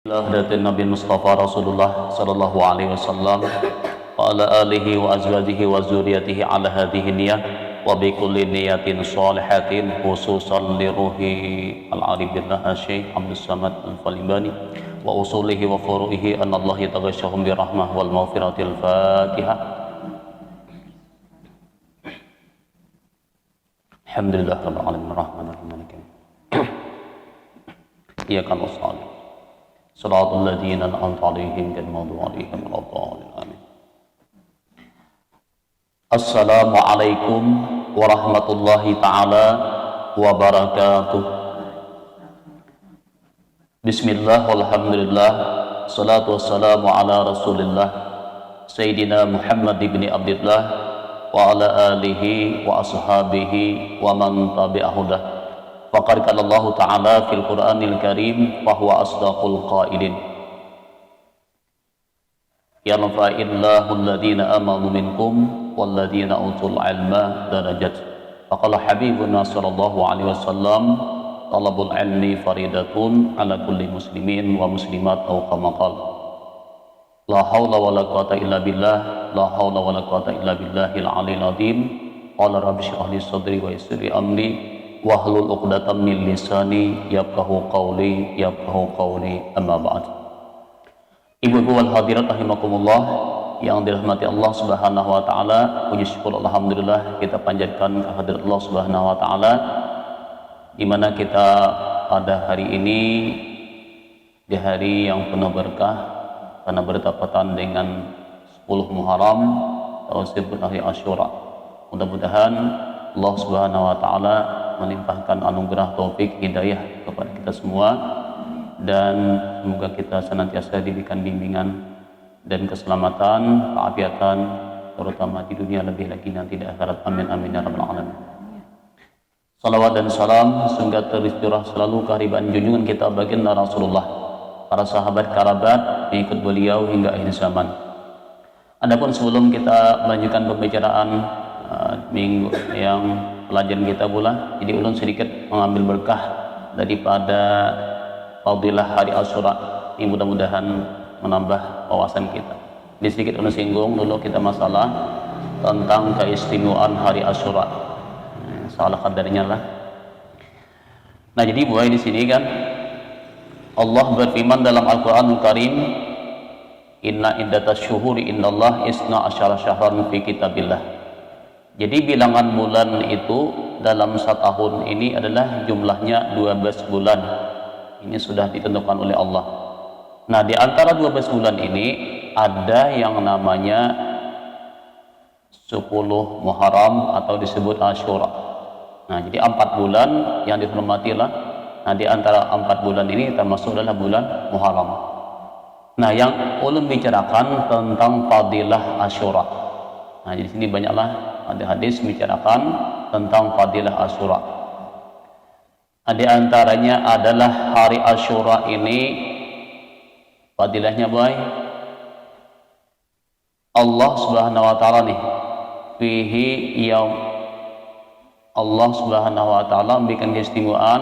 Lahdatin Nabi Mustafa Rasulullah sallallahu alaihi wasallam wa ala alihi wa azwajihi wa zuriyatihi ala hadhihi niyah wa bi kulli niyatin shalihatin khususan li ruhi al-arif billah Syekh Abdul Samad Al-Falibani wa usulihi wa furu'ihi anna Allah yataghashshahum bi rahmah wal maghfiratil Fatihah. Alhamdulillah rabbil alamin rahmanir rahim maliki iyyaka nasta'in Shiratal ladzina an'amta 'alaihim ghairil maghdubi 'alaihim waladdallin amin. Assalamualaikum warahmatullahi taala wabarakatuh. Bismillah walhamdulillah salatu wassalamu ala Rasulillah Sayyidina Muhammad ibn Abdullah wa ala alihi wa ashabihi wa man tabi'ahudah. Faqad qala Allah Ta'ala fil Qur'anil Karim wa huwa asdaqul qailin. Yarfa'illahu alladhina amanu minkum walladhina utul ilma darajat. Faqala Habibuna sallallahu alaihi wasallam talabul ilmi faridatun ala kulli muslimin wa muslimat aw kama qala. La haula wala quwata illa billah, la haula wala quwata illa billahil aliyil azim. Qala rabbi shrah li sadri wa yassir li amri wahlul 'uqdatam min lisani yafqahu qawli amma ba'd. Ibu-ibu wal hadirat rahimakumullah yang dirahmati Allah Subhanahu wa taala, puji syukur alhamdulillah kita panjatkan kehadirat Allah Subhanahu wa taala di mana kita pada hari ini di hari yang penuh berkah karena bertepatan dengan 10 Muharram atau disebut hari Asyura. Mudah-mudahan Allah Subhanahu wa taala melimpahkan anugerah taufik hidayah kepada kita semua dan semoga kita senantiasa diberikan bimbingan dan keselamatan, keafiatan terutama di dunia lebih lagi nanti di akhirat. Amin amin ya rabbal alamin. Salawat dan salam semoga tercurah selalu kehadiran junjungan kita baginda Rasulullah, para sahabat kerabat pengikut beliau hingga akhir zaman. Adapun sebelum kita melanjutkan pembicaraan minggu yang pelajaran kita pula, jadi ulun sedikit mengambil berkah daripada fadilah hari Asyura ini, mudah-mudahan menambah wawasan kita. Di sedikit ulun singgung dulu kita masalah tentang keistimewaan hari Asyura, salah kadarnya lah. Nah jadi buai di sini kan Allah berfirman dalam Al-Qur'anul Karim, inna iddatas syuhuri indallah isna asyara syahran fi kitabillah. Jadi bilangan bulan itu dalam setahun ini adalah jumlahnya 12 bulan. Ini sudah ditentukan oleh Allah. Nah, di antara 12 bulan ini ada yang namanya 10 Muharram atau disebut Asyura. Nah, jadi 4 bulan yang dihormati lah. Nah, di antara 4 bulan ini termasuk adalah bulan Muharram. Nah, yang ulun bicarakan tentang fadilah Asyura. Nah, di sini banyaklah ada hadis membicarakan tentang fadilah Asyura. Di antaranya adalah hari Asyura ini fadilahnya baik. Allah Subhanahu wa taala nih fihi yaum, Allah Subhanahu wa taala memberikan keistimewaan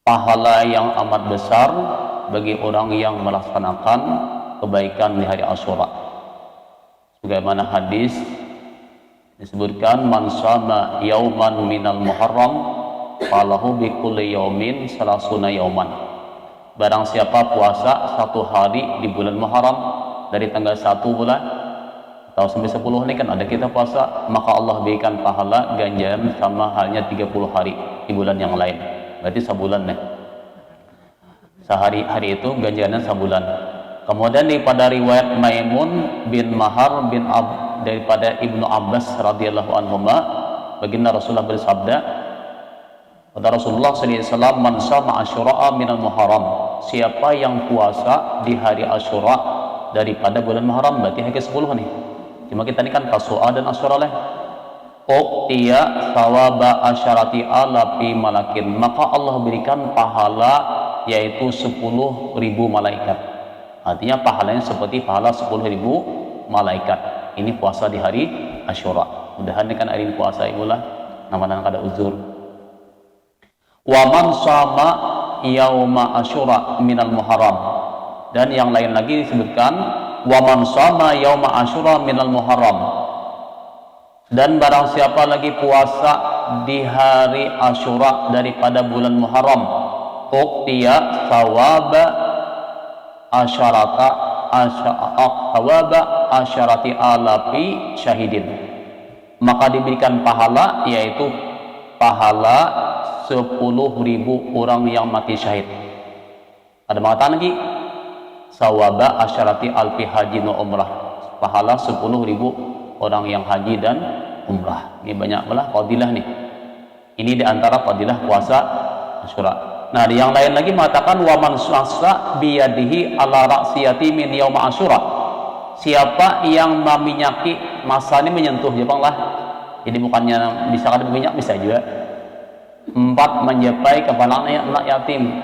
pahala yang amat besar bagi orang yang melaksanakan kebaikan di hari Asyura. Sebagaimana hadis disebutkan, man shama yauman minal muharram falahu bi kulli yaumin salasuna yauman. Barang siapa puasa satu hari di bulan Muharram dari tanggal 1 bulan atau sampai 10 ini kan ada kita puasa, maka Allah berikan pahala ganjaran sama halnya 30 hari di bulan yang lain. Berarti sebulan nih. Sehari-hari itu ganjarannya sebulan. Kemudian daripada riwayat Maimun bin Mahar bin daripada Ibnu Abbas radhiyallahu anhuma, baginda Rasulullah bersabda, kata Rasulullah sallallahu alaihi wasallam, man shama asyura minal muharram, siapa yang puasa di hari Asyura daripada bulan Muharram, berarti hari ke-10 nih. Cuma kita ini kan Tasu'a dan Asyura lah. Uqtiya thawaba asyarati alafi malakin, maka Allah berikan pahala yaitu 10.000 malaikat. Artinya pahalanya seperti pahala 10.000 malaikat. Ini puasa di hari Asyura. Mudah-mudahan kan hari puasa itulah nama-nama kada uzur. Waman sama yauma asyura minal muharram. Dan yang lain lagi disebutkan wa man shama yauma asyura minal muharram. Dan barang siapa lagi puasa di hari Asyura daripada bulan Muharram, uqtiya thawaba asyarati alafi syahidin, maka diberikan pahala, yaitu pahala 10.000 orang yang mati syahid. Ada mengatakan lagi sawaba asyarati alfi hajin wa umrah, pahala 10.000 orang yang haji dan umrah. Ini banyak malah fadilah nih. Ini diantara fadilah puasa Asyura. Nah, di yang lain lagi mengatakan wa man sassa biyadihi ala ra'siyati min yaum Asyura. Siapa yang meminyaki, masa ini menyentuh ya Bang lah. Jadi bukannya bisa kan minyak, bisa juga. 4 menjapai kepala anak yatim.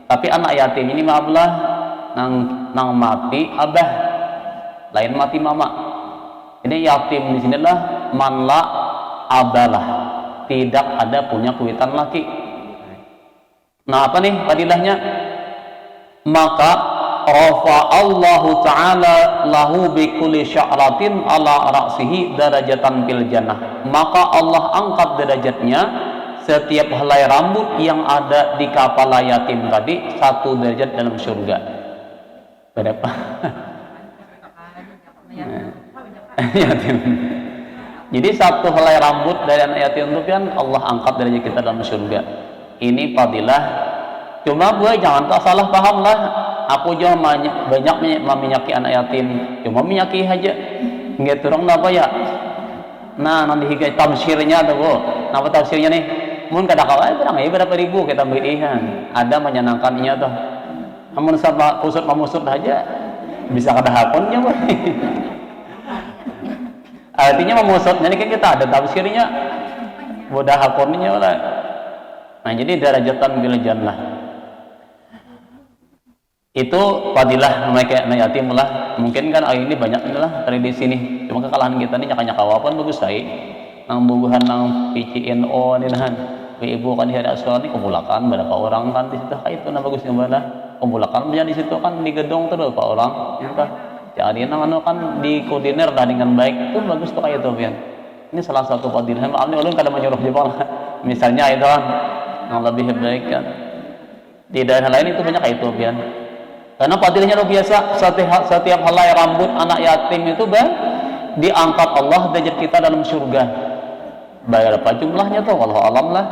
Tapi anak yatim ini maaflah nang mati abah, lain mati mama. Ini yatim di sinilah manla abalah, tidak ada punya kuitan laki. Nah, apa nih fadilahnya? Maka rafa Allahu taala lahu bi kulli sya'ratin ala ra'sihi darajatan fil jannah. Maka Allah angkat derajatnya setiap helai rambut yang ada di kepala yatim tadi 1 derajat dalam surga. Berapa? Yatim. Jadi 1 helai rambut dari anak yatim itu kan Allah angkat derajat kita dalam surga. Ini fadilah. Cuma gue jangan tak salah paham lah. Aku jangan banyak meminyaki anak yatim. Cuma minyaki aja. Nggak turun apa ya? Nah, nanti hikai tafsirnya tuh, Bu. Apa tafsirnya nih? Mun kada kawan berang berapa ribu kita berihan. Ada menyenangkannya tuh. Namun sama kusut mamusut aja bisa kada hapunnya, Bu. Artinya memusut, jadi kan kita ada tafsirnya mudah hakunnya lah. Nah, jadi darajatan bil jannah itu fadilah mereka anak yatim lah. Mungkin kan hari ini banyak lah tradisi nih, cuma kekalahan kita nih nyaka kawapan bagus saya nang bubuhan nang PCNO nih nahan ibu kan di hari Asyura nih kumpulakan berapa orang kan di situ, itu nah bagusnya mana kumpulakan punya di situ kan di gedung terus berapa orang ya. Jadi kan di koordinir dah dengan baik, itu bagus tuh kayak itu Pian. Ini salah satu fadilah. Maaf nih ulun kada menyuruh Jepang. Misalnya itu kan yang lebih baik kan. Di daerah lain itu banyak kayak itu Pian. Karena fadilahnya luar biasa. Setiap helai rambut anak yatim itu diangkat Allah derajat kita dalam surga. Berapa jumlahnya tuh kalau alam lah.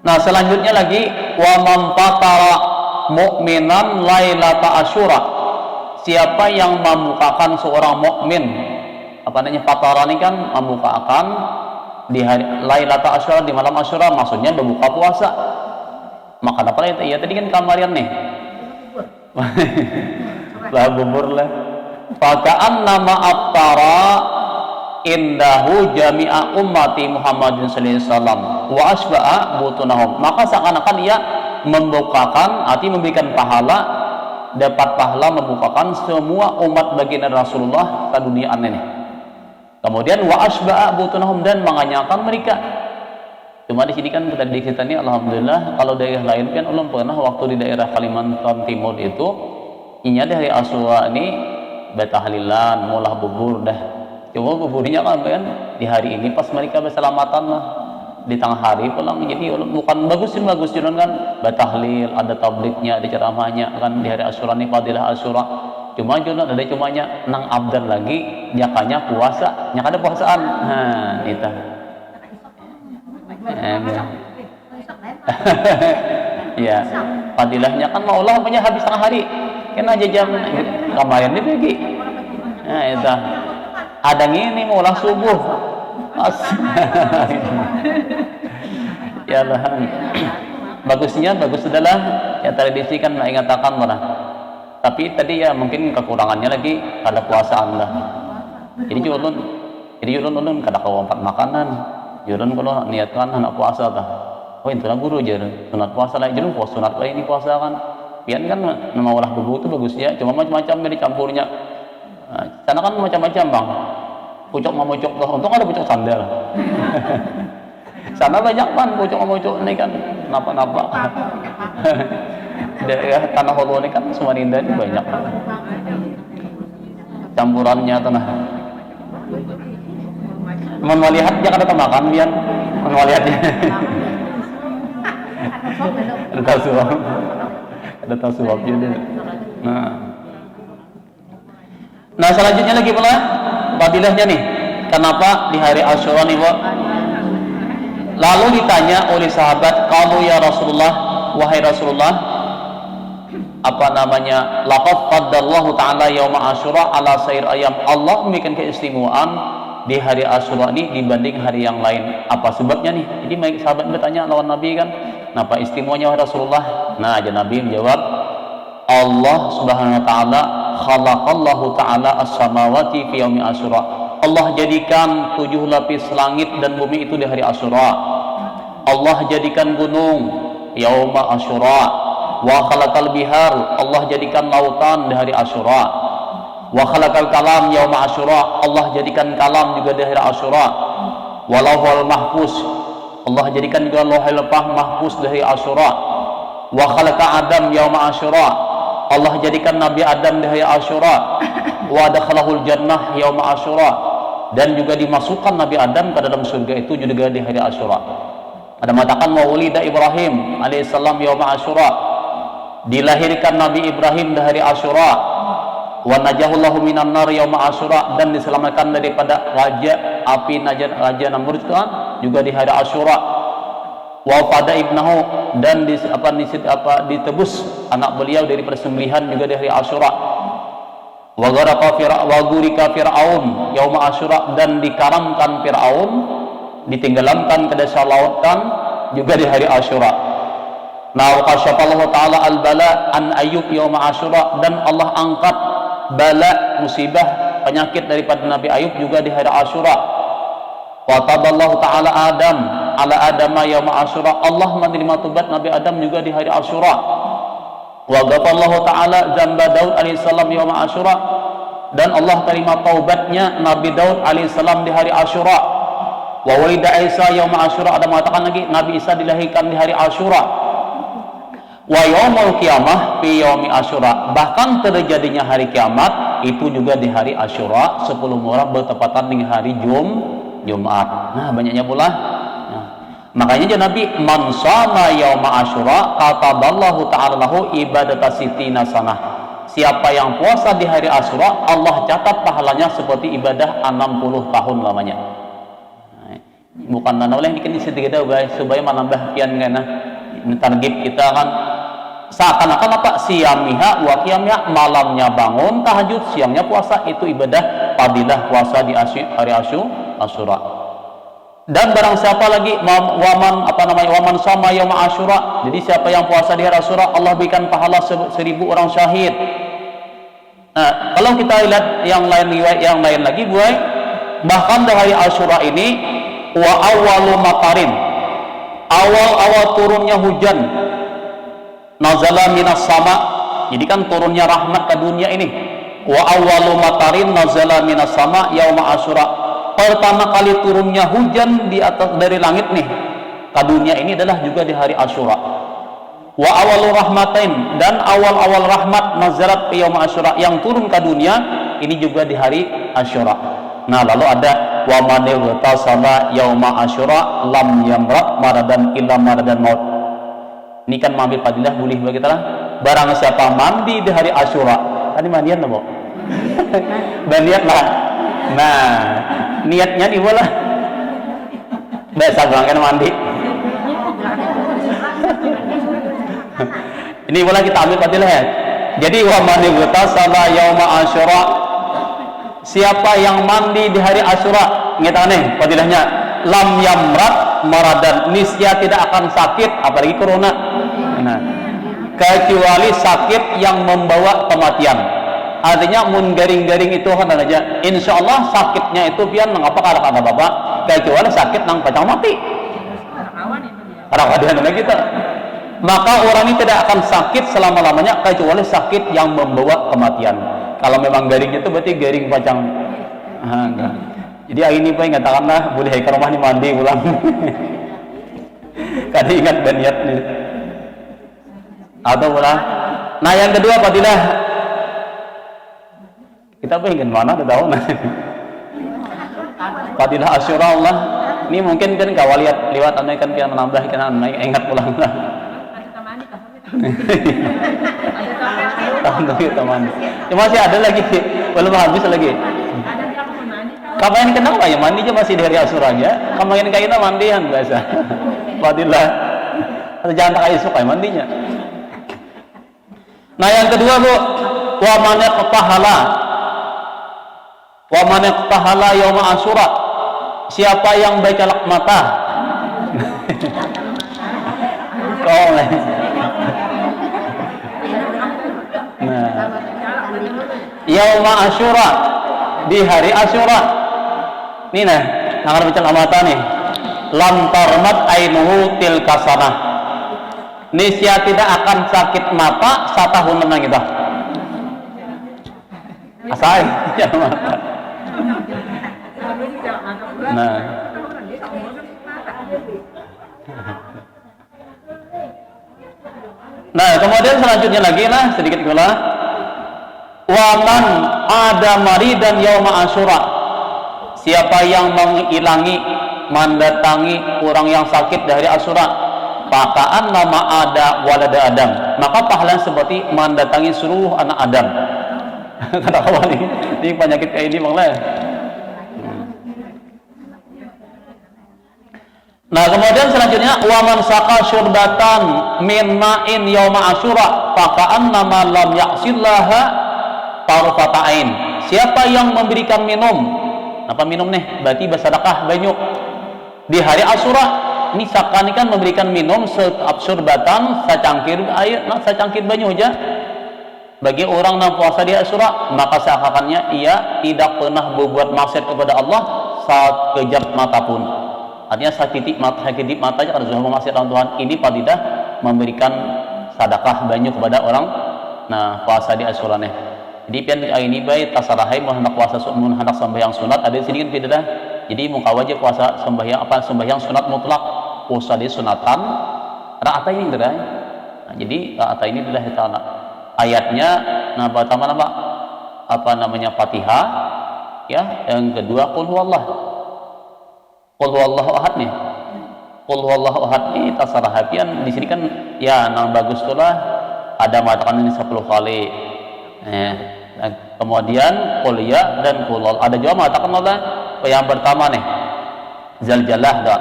Nah, selanjutnya lagi wa man fatara mu'minan lailata asyura. Siapa yang membukakan seorang mukmin, apa namanya fatara ini kan membukakan di hari Lailatul Asyura, di malam Asyura, maksudnya berbuka puasa. Maka apa itu? Ya tadi kan kamarian nih. Lah bubur lah. Fakaan nama aftara indahu jami'a ummati Muhammadin sallallahu alaihi wasallam wa asba'a butunahum. Maka seakan-akan ia membukakan, arti memberikan pahala, dapat pahala membukakan semua umat baginda Rasulullah ke dunia ini. Kemudian wa asba'a butunahum, dan menganyakan mereka. Cuma di sini kan tadi kita ini alhamdulillah, kalau daerah lain kan ulun pernah waktu di daerah Kalimantan Timur itu inya dari Asyura ini betahlilan mulah bubur dah. Cuma buburnya kan di hari ini pas mereka berselamatan lah di tengah hari pulang, jadi bukan bagus kan batahlil, ada tabliknya, ada ceramahnya kan di hari Asyura ini fadilah Asyura. Cuma ada cumanya nang abdan lagi jakanya puasa, nyaka ada puasaan. Nah, itu. Ya, fadilahnya kan maulah punya habis tengah hari. Kan aja jam kemarin ini pergi. Nah, itu. Ada ini maulah subuh. Ya Allah. Bagusnya bagus adalah ya tradisi kan mengatakan mana. Tapi tadi ya mungkin kekurangannya lagi ada puasaan lah. Jadi ulun kada kawampat makanan. Ulun kalau niatkan anak puasa tah. Oh itu lah guru je sunat puasa lah. Jadi puasa sunat lah ini puasa kan. Pian kan nama olah bubu itu bagusnya. Cuma macam-macam yang dicampurnya. Nah, sana kan macam-macam bang. Pucuk mamucuk tuh, untung ada pucuk sandal. Sana banyak kan bocok-bocok ini kan napa-napa. Daerah Tanah Holo ini kan Samarinda ini banyak campurannya tanah. Teman mau lihat dia kada makan biar mau lihatnya. Ada suap. Ada suap juga. Nah selanjutnya lagi pula fadilahnya nih. Kenapa di hari Asyura nih, Pak? Lalu ditanya oleh sahabat, "Qalu ya Rasulullah, wahai Rasulullah, apa namanya? Laqad qaddallahu ta'ala yauma Asyura ala sair ayam." Allah memberikan keistimewaan di hari Asyura ini dibanding hari yang lain. Apa sebabnya nih? Jadi sahabat bertanya lawan Nabi kan, "Kenapa istimewanya wahai Rasulullah?" Nah, aja Nabi menjawab, "Allah Subhanahu wa taala khalaqallahu ta'ala as-samawati fi yaumi Asyura." Allah jadikan 7 lapis langit dan bumi itu di hari Asyura. Allah jadikan gunung yauma Asyura. Wa khalaqal bihar, Allah jadikan lautan di hari Asyura. Wa khalaqal kalam yauma Asyura, Allah jadikan kalam juga di hari Asyura. Wa lauhul mahfuz, Allah jadikan juga lauhul mahfuz di hari Asyura. Wa khalaqa Adam yauma Asyura, Allah jadikan Nabi Adam di hari Asyura. Wa adkhalahul jannah yauma Asyura, dan juga dimasukkan Nabi Adam ke dalam surga itu juga di hari Asyura. Ada mengatakan maulida Ibrahim alaihissalam yauma Asyura, dilahirkan Nabi Ibrahim di hari Asyura. Wa najahullahu minan nar yauma Asyura, dan diselamatkan daripada raja api raja Namrud juga di hari Asyura. Wa fada ibnahu, dan ditebus anak beliau dari persembelihan juga di hari Asyura. Wa gurika Fir'aun yauma Asyura, dan dikaramkan Fir'aun, ditenggelamkan ke dasar lautan juga di hari Asyura. Nah, qasyafallahu ta'ala al-bala an Ayyub yauma Asyura, dan Allah angkat bala musibah penyakit daripada Nabi Ayub juga di hari Asyura. Wa taballahu ta'ala Adam ala Adama yauma Asyura, Allah menerima tobat Nabi Adam juga di hari Asyura. Wa ghafarallahu ta'ala dzamba Daud alaihissalam yauma Asyura, dan Allah terima taubatnya Nabi Daud alaihissalam di hari Asyura. Wa walida Isa yauma Asyura, ada mengatakan lagi Nabi Isa dilahirkan di hari Asyura. Wa yaumul qiyamah fi yaumi Asyura, bahkan terjadinya hari kiamat itu juga di hari Asyura, 10 Muharram bertepatan dengan hari Jumat. Nah, banyaknya pula. Makanya Nabi, "Man shama yauma Asyura kataballahu ta'ala lahu ibadata sitina sanah." Siapa yang puasa di hari Asyura, Allah catat pahalanya seperti ibadah 60 tahun lamanya. Bukan nana oleh bikin sedikit supaya menambah kian kena target kita kan seakan-akan apa? Siyamiha wa qiyamiha, malamnya bangun tahajud, siangnya puasa, itu ibadah fadilah puasa di hari Asyura. Dan barang siapa lagi waman sama yauma Asyura, jadi siapa yang puasa di hari Asyura, Allah berikan pahala 1000 orang syahid. Nah, kalau kita lihat yang lain lagi, bahkan di hari Asyura ini wa awwalu matarin, awal turunnya hujan, nazala minas sama, jadi kan turunnya rahmat ke dunia ini. Wa awwalu matarin nazala minas sama yauma Asyura, pertama kali turunnya hujan di atas dari langit nih ke dunia ini adalah juga di hari Asyura. Wa awalu rahmatain, dan awal rahmat nazarat fi yaum Asyura, yang turun ke dunia ini juga di hari Asyura. Nah, lalu ada wa man yaghtasala yauma Asyura lam yamra maradan illa maradan maut. Ini kan mengambil fadilah boleh bagi kita lah. Barang siapa mandi di hari Asyura, tadi mandian lah, Bu. Niat lah. Nah, niatnya nih bola. Biasa kan mandi. Ini boleh kita ambil fadilah ya. Jadi wa man yaghtasala yauma Asyura, siapa yang mandi di hari Asyura, ngeta nih fadilahnya, lam yamrat maradan, niscaya tidak akan sakit, apalagi corona. Nah, kecuali sakit yang membawa kematian. Artinya mun garing-garing itu kan aja. Insya Allah sakitnya itu pian mengapa kada bapak, kecuali sakit nang pacang mati. Rawadan lagi kita. Maka orang ini tidak akan sakit selama-lamanya kecuali sakit yang membawa kematian. Kalau memang garingnya itu berarti garing pacang. Jadi hari ini Pak katakanlah boleh ke rumah nih mandi pulang. Kada ingat dan niat nih. Atau pula. Nah yang kedua fadilah. Kita pengen mana ada tahu nah. Fadilah Asyura Allah. Ini mungkin kan kawal liwat anu kan pian menambah kan anu ingat pulang lah. Teman. Cuma masih ada lagi, belum habis lagi. Kapan kenapa ya mandi aja masih dari Asyura aja. Kemarin kayaknya mandian biasa. Fadilah. Atau jangan pakai suka mandinya. Nah yang kedua Bu, wa man yaqtahala yauma Asyura. Siapa yang baca lakmata? Kau nah, yauma Asyura, di hari Asyura. Nih nah, nangar baca lakmata nih. Lam tarmat ainuhu tilka sanah. Nisya tidak akan sakit mata satahun menang kita. Asai ya mata. Nah. Nah, kemudian selanjutnya lagi nah sedikit pula. Waman ada maridan yauma Asyura. Siapa yang menghilangi, mendatangi orang yang sakit dari Asyura, pakaan nama ada walada Adam, maka pahalanya seperti mendatangi seluruh anak Adam. Kata kawan ini penyakit kayak ini malah. Nah kemudian selanjutnya waman saka syurbatan min ma'in yauma Asyura pakaan nama lam yaksillaha tarfatain. Siapa yang memberikan minum, apa minum nih? Berarti bersedekah banyak di hari Asyura. Ini sakani kan memberikan minum seabsurbatan secangkir air, nah secangkir banyak aja bagi orang yang puasa di Asyura, maka seakan-akannya ia tidak pernah berbuat maksiat kepada Allah saat kejap mata pun. Artinya sakit mata aja kalau sudah maksiat Tuhan. Ini fadilah memberikan sedekah banyak kepada orang nah puasa di Asyura nih. Jadi pian ini baik tasarahai mau hendak puasa hendak sembahyang sunat ada di sini kan fadilah. Jadi muka wajib puasa sembahyang sunat mutlak puasa di sunatan ra'ata ini adalah. Nah, jadi ra'ata ini adalah ta'ala ayatnya nah pertama apa namanya Fatihah ya, yang kedua qul huwallahu ahad nih. Qul huwallahu ahad ini tasarahapian di sini kan ya nang bagus itulah ada mengatakan ini 10 kali. Kemudian qul ya dan qul ada juga mengatakan Allah yang pertama nih zaljalah dah.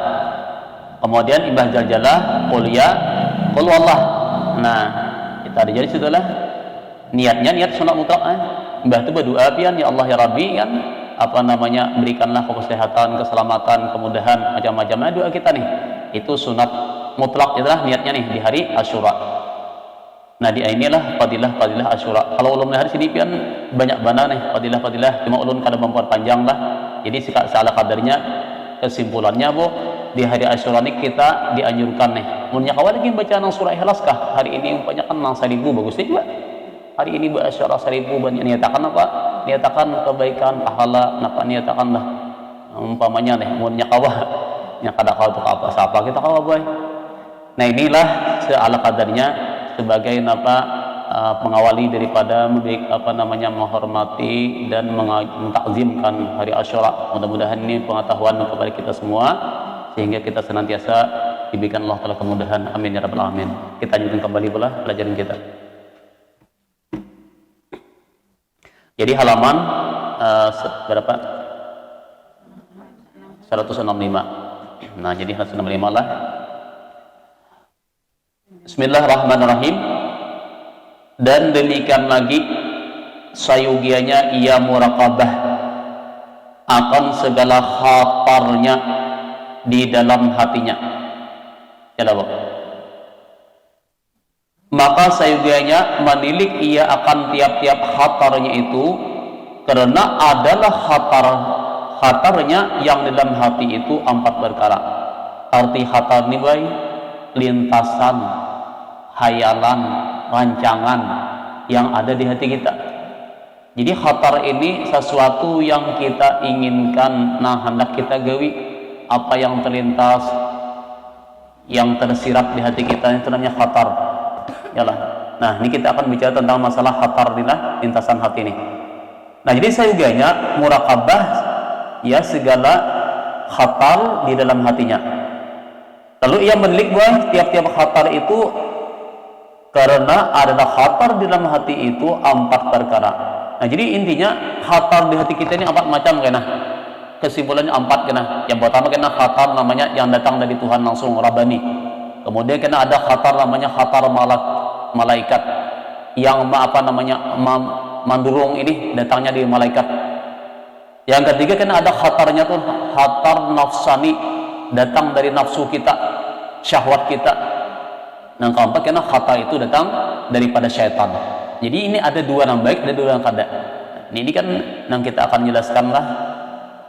Kemudian imbah zaljalah qul ya qul wallah. Nah, kita ada jadi situlah niatnya niat sunat mutlak imbah itu berdoa pian ya Allah ya Rabbi kan apa namanya berikanlah kesehatan, keselamatan, kemudahan macam-macamnya doa kita nih. Itu sunat mutlak itulah niatnya nih di hari Asyura. Nah, di inilah fadilah Asyura. Kalau ulun hari sini pian banyak bana nih fadilah cuma ulun kada memperpanjang lah. Jadi seala kadarnya kesimpulannya Bu, di hari Asyura ini kita dianjurkan nih. Munnya kawal lagi baca nang surah Ikhlas kah? Hari ini umpamanya kan nang 1000 bagus juga. Hari ini Asyura 1000 banyak niatakan apa? Niatakan kebaikan, pahala, napa niatakan lah. Umpamanya nih munnya kawal nya kada kau tu apa siapa kita kawal boy. Nah, inilah seala kadarnya sebagai pengawali daripada menghormati dan mentakzimkan hari Asyura. Mudah-mudahan ini pengetahuan kepada kita semua sehingga kita senantiasa diberikan Allah Taala kemudahan. Amin ya rabbal alamin. Kita lanjutkan kembali pula pelajaran kita. Jadi halaman berapa? 165. Nah, jadi 165 lah. Bismillahirrahmanirrahim. Dan demikian lagi sayugianya ia muraqabah akan segala khatarnya di dalam hatinya. Ya Allah. Maka sayugianya menilik ia akan tiap-tiap khatarnya itu karena adalah khatarnya yang dalam hati itu 4 perkara. Arti khatar ini baik lintasan, hayalan, rancangan yang ada di hati kita. Jadi khatar ini sesuatu yang kita inginkan, nah hendak kita gawi, apa yang terlintas yang tersirat di hati kita itu namanya khatar. Yalah. Nah, ini kita akan bicara tentang masalah khatar di lintasan hati ini. Nah, jadi sayuganya muraqabah ya segala khatar di dalam hatinya. Lalu ia menilik bahwa tiap-tiap khatar itu karena adalah khatar di dalam hati itu 4 perkara. Nah, jadi intinya khatar di hati kita ini 4 macam kena. Kesimpulannya 4 kena. Yang pertama kena khatar namanya yang datang dari Tuhan langsung Rabbani. Kemudian kena ada khatar namanya khatar malaikat yang mandurung ini datangnya dari malaikat. Yang ketiga kena ada khatarnya tuh khatar nafsani, datang dari nafsu kita, syahwat kita. Yang keempat kena khatar itu datang daripada syaitan. Jadi ini ada 2 yang baik, ada 2 yang kada. Ini kan yang kita akan jelaskan lah.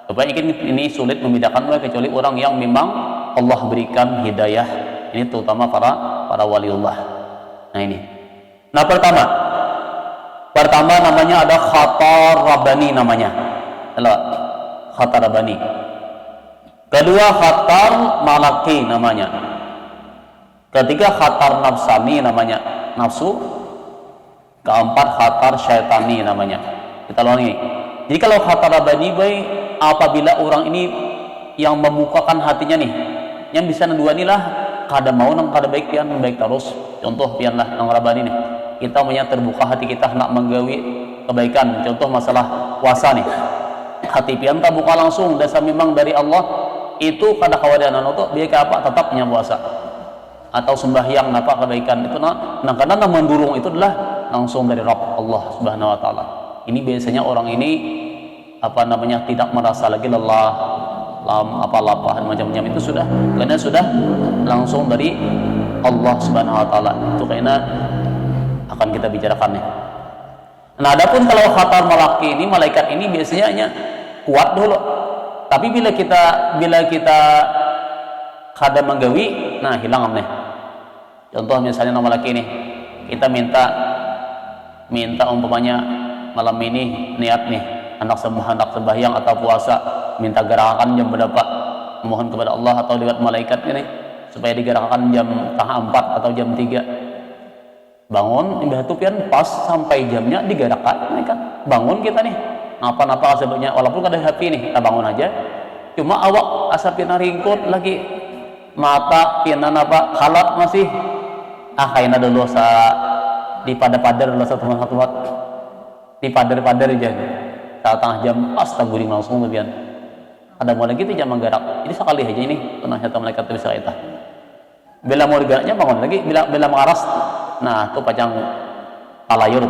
Supaya ini sulit membedakan kecuali orang yang memang Allah berikan hidayah. Ini terutama para waliullah. Nah ini. Nah pertama namanya ada khatar rabbani namanya. Khatar rabbani. Kedua khatar malaki namanya. Ketiga khatar nafsani namanya, nafsu. Keempat khatar syaitani namanya. Kita ulangi. Jadi kalau khatar rabbani apabila orang ini yang memukakan hatinya nih, yang bisa dua inilah kada mau nang kada baik pian baik terus. Contoh pian lah nang rabbani nih. Kita punya terbuka hati kita nak menggawi kebaikan. Contoh masalah puasa nih. Hati pian tak buka langsung dasar memang dari Allah itu kada kawadanan untuk biar apa tetapnya puasa atau sembahyang napa kebaikan itu karena mendurung itu adalah langsung dari Rabb Allah Subhanahu wa taala. Ini biasanya orang ini tidak merasa lagi lelah, lapar macam-macam itu karena sudah langsung dari Allah Subhanahu wa taala. Itu karena akan kita bicarakan nih. Nah, adapun kalau khatar malaki ini, malaikat ini biasanya kuat dulu. Tapi bila kita kada menggawi, nah hilang amne. Contoh misalnya nama laki ini, kita minta umpamanya malam ini niat nih anak sembahyang atau puasa, minta gerakan jam berapa, mohon kepada Allah atau lewat malaikat ini supaya digerakkan jam 4 atau jam 3. Bangun imbah pian pas sampai jamnya digerakkan kan bangun kita nih napa sebabnya walaupun kada happy nih kita bangun aja cuma awak asa pian ringkut lagi mata pian kalat masih kayaknya dulu di pada-pada dulu satu di pada-pada aja saat tengah jam pas tak guring langsung pian ada mau lagi tuh jam menggerak ini sekali aja ini tenang syaitan malaikat bisa kita bila mau digeraknya bangun lagi bila mengaras. Nah, itu pacang talayur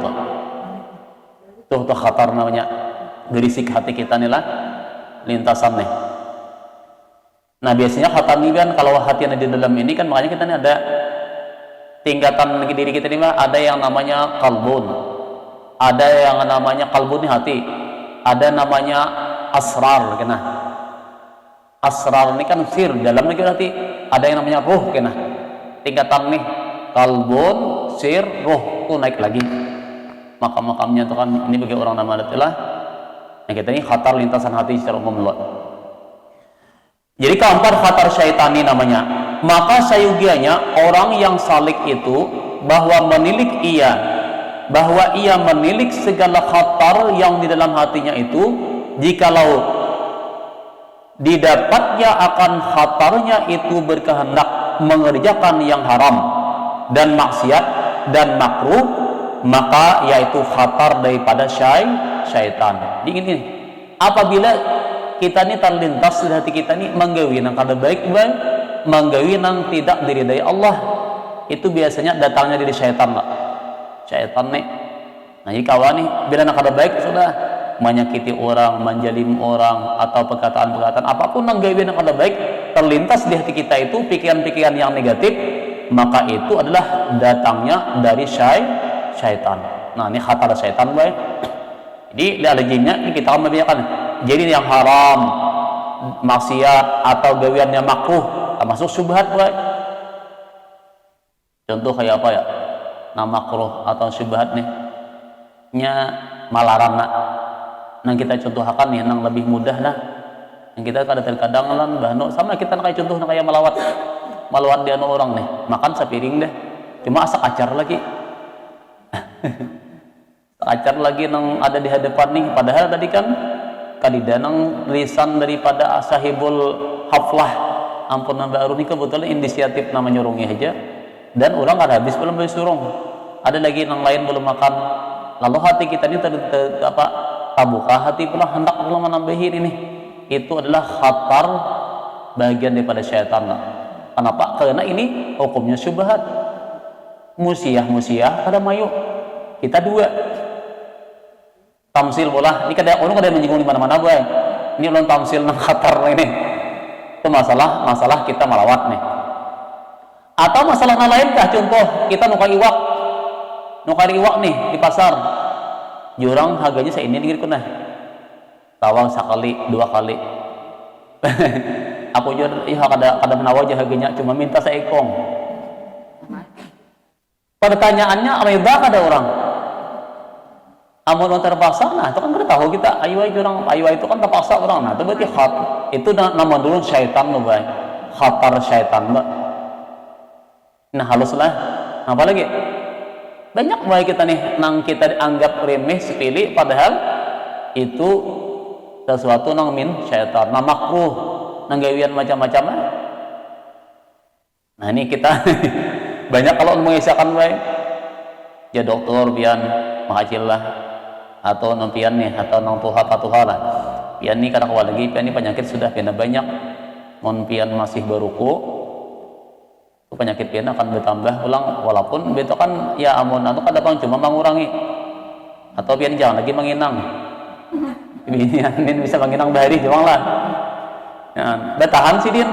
tuh khatar namanya gerisik hati kita nih lah lintasan nih. Nah, biasanya khatar ini kan kalau hati yang di dalam ini kan makanya kita nih ada tingkatan diri kita nih ada yang namanya kalbun, ada yang namanya kalbun nih hati, ada namanya asrar kena. Asrar ini kan sir dalam lagi hati, ada yang namanya ruh kena. Tingkatan nih kalbun, sir, roh itu naik lagi makam-makamnya itu kan ini bagi orang nama adalah nah kita ini khatar lintasan hati secara umum loh. Jadi keempat khatar syaitani namanya. Maka sayugianya orang yang salik itu bahwa ia menilik segala khatar yang di dalam hatinya itu jikalau didapatnya akan khatarnya itu berkehendak mengerjakan yang haram dan maksiat dan makruh maka yaitu khatar daripada syaitan. Jadi ini apabila kita ini terlintas di hati kita ini menggawi nang kada baik menggawi nang tidak diridai Allah itu biasanya datangnya dari syaitan lah. Syaitan nih. Nah, jika kawan nih bila nang kada baik sudah menyakiti orang, menjalim orang atau perkataan-perkataan apapun nang gawi nang kada baik terlintas di hati kita itu pikiran-pikiran yang negatif maka itu adalah datangnya dari syaitan. Nah, ini khatar syaitan baik. Jadi ada jinnya ini kita akan membedakan. Jadi yang haram, maksiat atau gawiannya makruh termasuk syubhat baik. Contoh kayak apa ya? Nah, makruh atau syubhat nih nya malaran nak. Nah, kita contohkan nih yang lebih mudah lah. Yang kita kadang-kadang lan bahno sama kita kayak contoh kayak melawat. maluan dia orang nih makan sepiring deh cuma asak acar lagi acar lagi nang ada di hadapan nih padahal tadi kan kadida nang lisan daripada sahibul haflah ampun baru nih kebetulan inisiatif nama nyurungi aja dan orang ada habis belum surung ada lagi nang lain belum makan lalu hati kita ini terbuka hati pula hendak belum menambahin ini itu adalah khatar bagian daripada syaitan. Kenapa? Karena ini hukumnya syubhat musiah kada mayu kita dua tamsil bola ini kada orang kada menyinggung di mana-mana boy ini ulun tamsil nang khatar ini itu masalah kita malawat nih atau masalah lain kah contoh kita nukar iwak nih di pasar jurang harganya ini dikir kunah tawang sekali 2 kali aku juga kada menawar aja harganya cuma minta seekong pertanyaannya reda kada orang amun terpaksa nah itu kan kita tahu kita ayo itu kan terpaksa orang nah itu berarti itu nama dulu syaitan loh bay khatar syaitan mbak nah haluslah apa lagi banyak bay kita nih nang kita dianggap remeh sepele padahal itu sesuatu nang min syaitan nah makruh nang gawian macam-macam nah ini kita banyak kalau mengisahkan bay ya dokter pian mahacil lah atau nampian nih atau nang tuha lah pian nih kadang lagi pian nih penyakit sudah pian banyak mon pian masih beruku itu penyakit pian akan bertambah ulang walaupun beto kan ya amun anu kada bang cuma mengurangi atau pian jangan lagi menginang ini bisa menginang bahari juang lah ya, bertahan sih din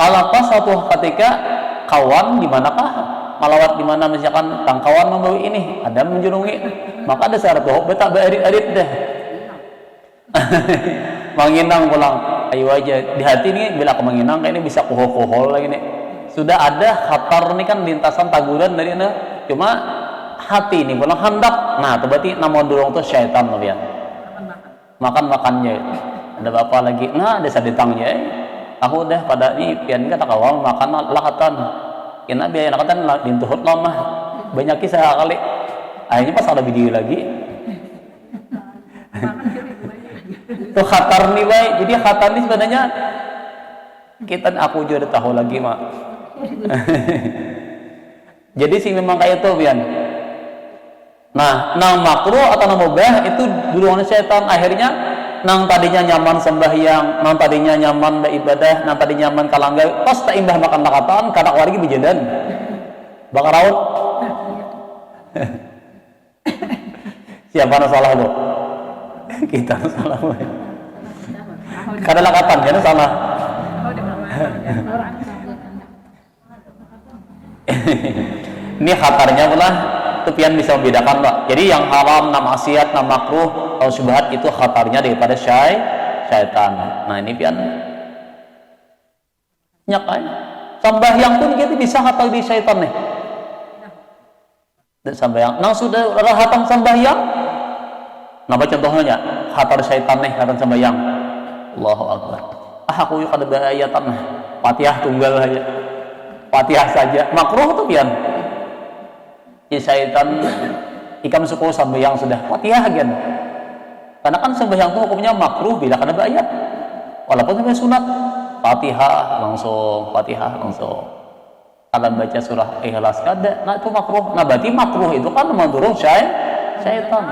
kalau pas suatu ketika kawan di manakah malawat di mana misalkan tangkawan membawa ini ada menjurungi maka ada syarat bahwa betak berit-erit deh menginang pulang ayo aja di hati ini bila aku menginang kayak ini bisa kohol lagi nih sudah ada khatar ini kan lintasan taguran dari ini cuma hati ini pulang hendak nah itu berarti nama dorong tuh syaitan kalian makannya ada apa lagi nah ada sadetangnya aku udah pada ini pian kata kawan makan lakatan kena biaya nak kan dintuhut lama banyak kisah kali akhirnya pas ada video lagi itu khatar nih bay jadi khatar nih sebenarnya kita aku juga udah tahu lagi mak jadi sih memang kayak itu pian nah nang makruh atau nang mubah itu duluan setan akhirnya nang tadinya nyaman sembahyang, nang tadinya nyaman beribadah, nang tadinya nyaman kalangga, pas tak imbah makan lakatan, kadang wargi bejadan, bakar raut. Siapa yang salah lo? Kita salah. Kadang lakatan, jangan salah. Ini khatarnya pula itu pian bisa membedakan pak. Jadi yang haram, nama maksiat, nama makruh, atau syubhat itu khatarnya daripada syaitan. Nah ini pian nyakai. Sambahyang pun kita bisa khatar di syaitan nih. Dan sambahyang, nang sudah rahatam sambahyang. Napa contohnya? Khatar syaitan nih, khatar sambahyang. Allahu Akbar. Aku yuk ada bayatan nah. Fatihah tunggal aja. Fatihah saja. Makruh tuh pian. Ya syaitan ikam suku sambayang sudah Fatihah kan karena kan sembahyang itu hukumnya makruh bila kada bayat walaupun sampai sunat Fatihah langsung kalau baca surah Ikhlas kada nah itu makruh nah berarti makruh itu kan menurut syaitan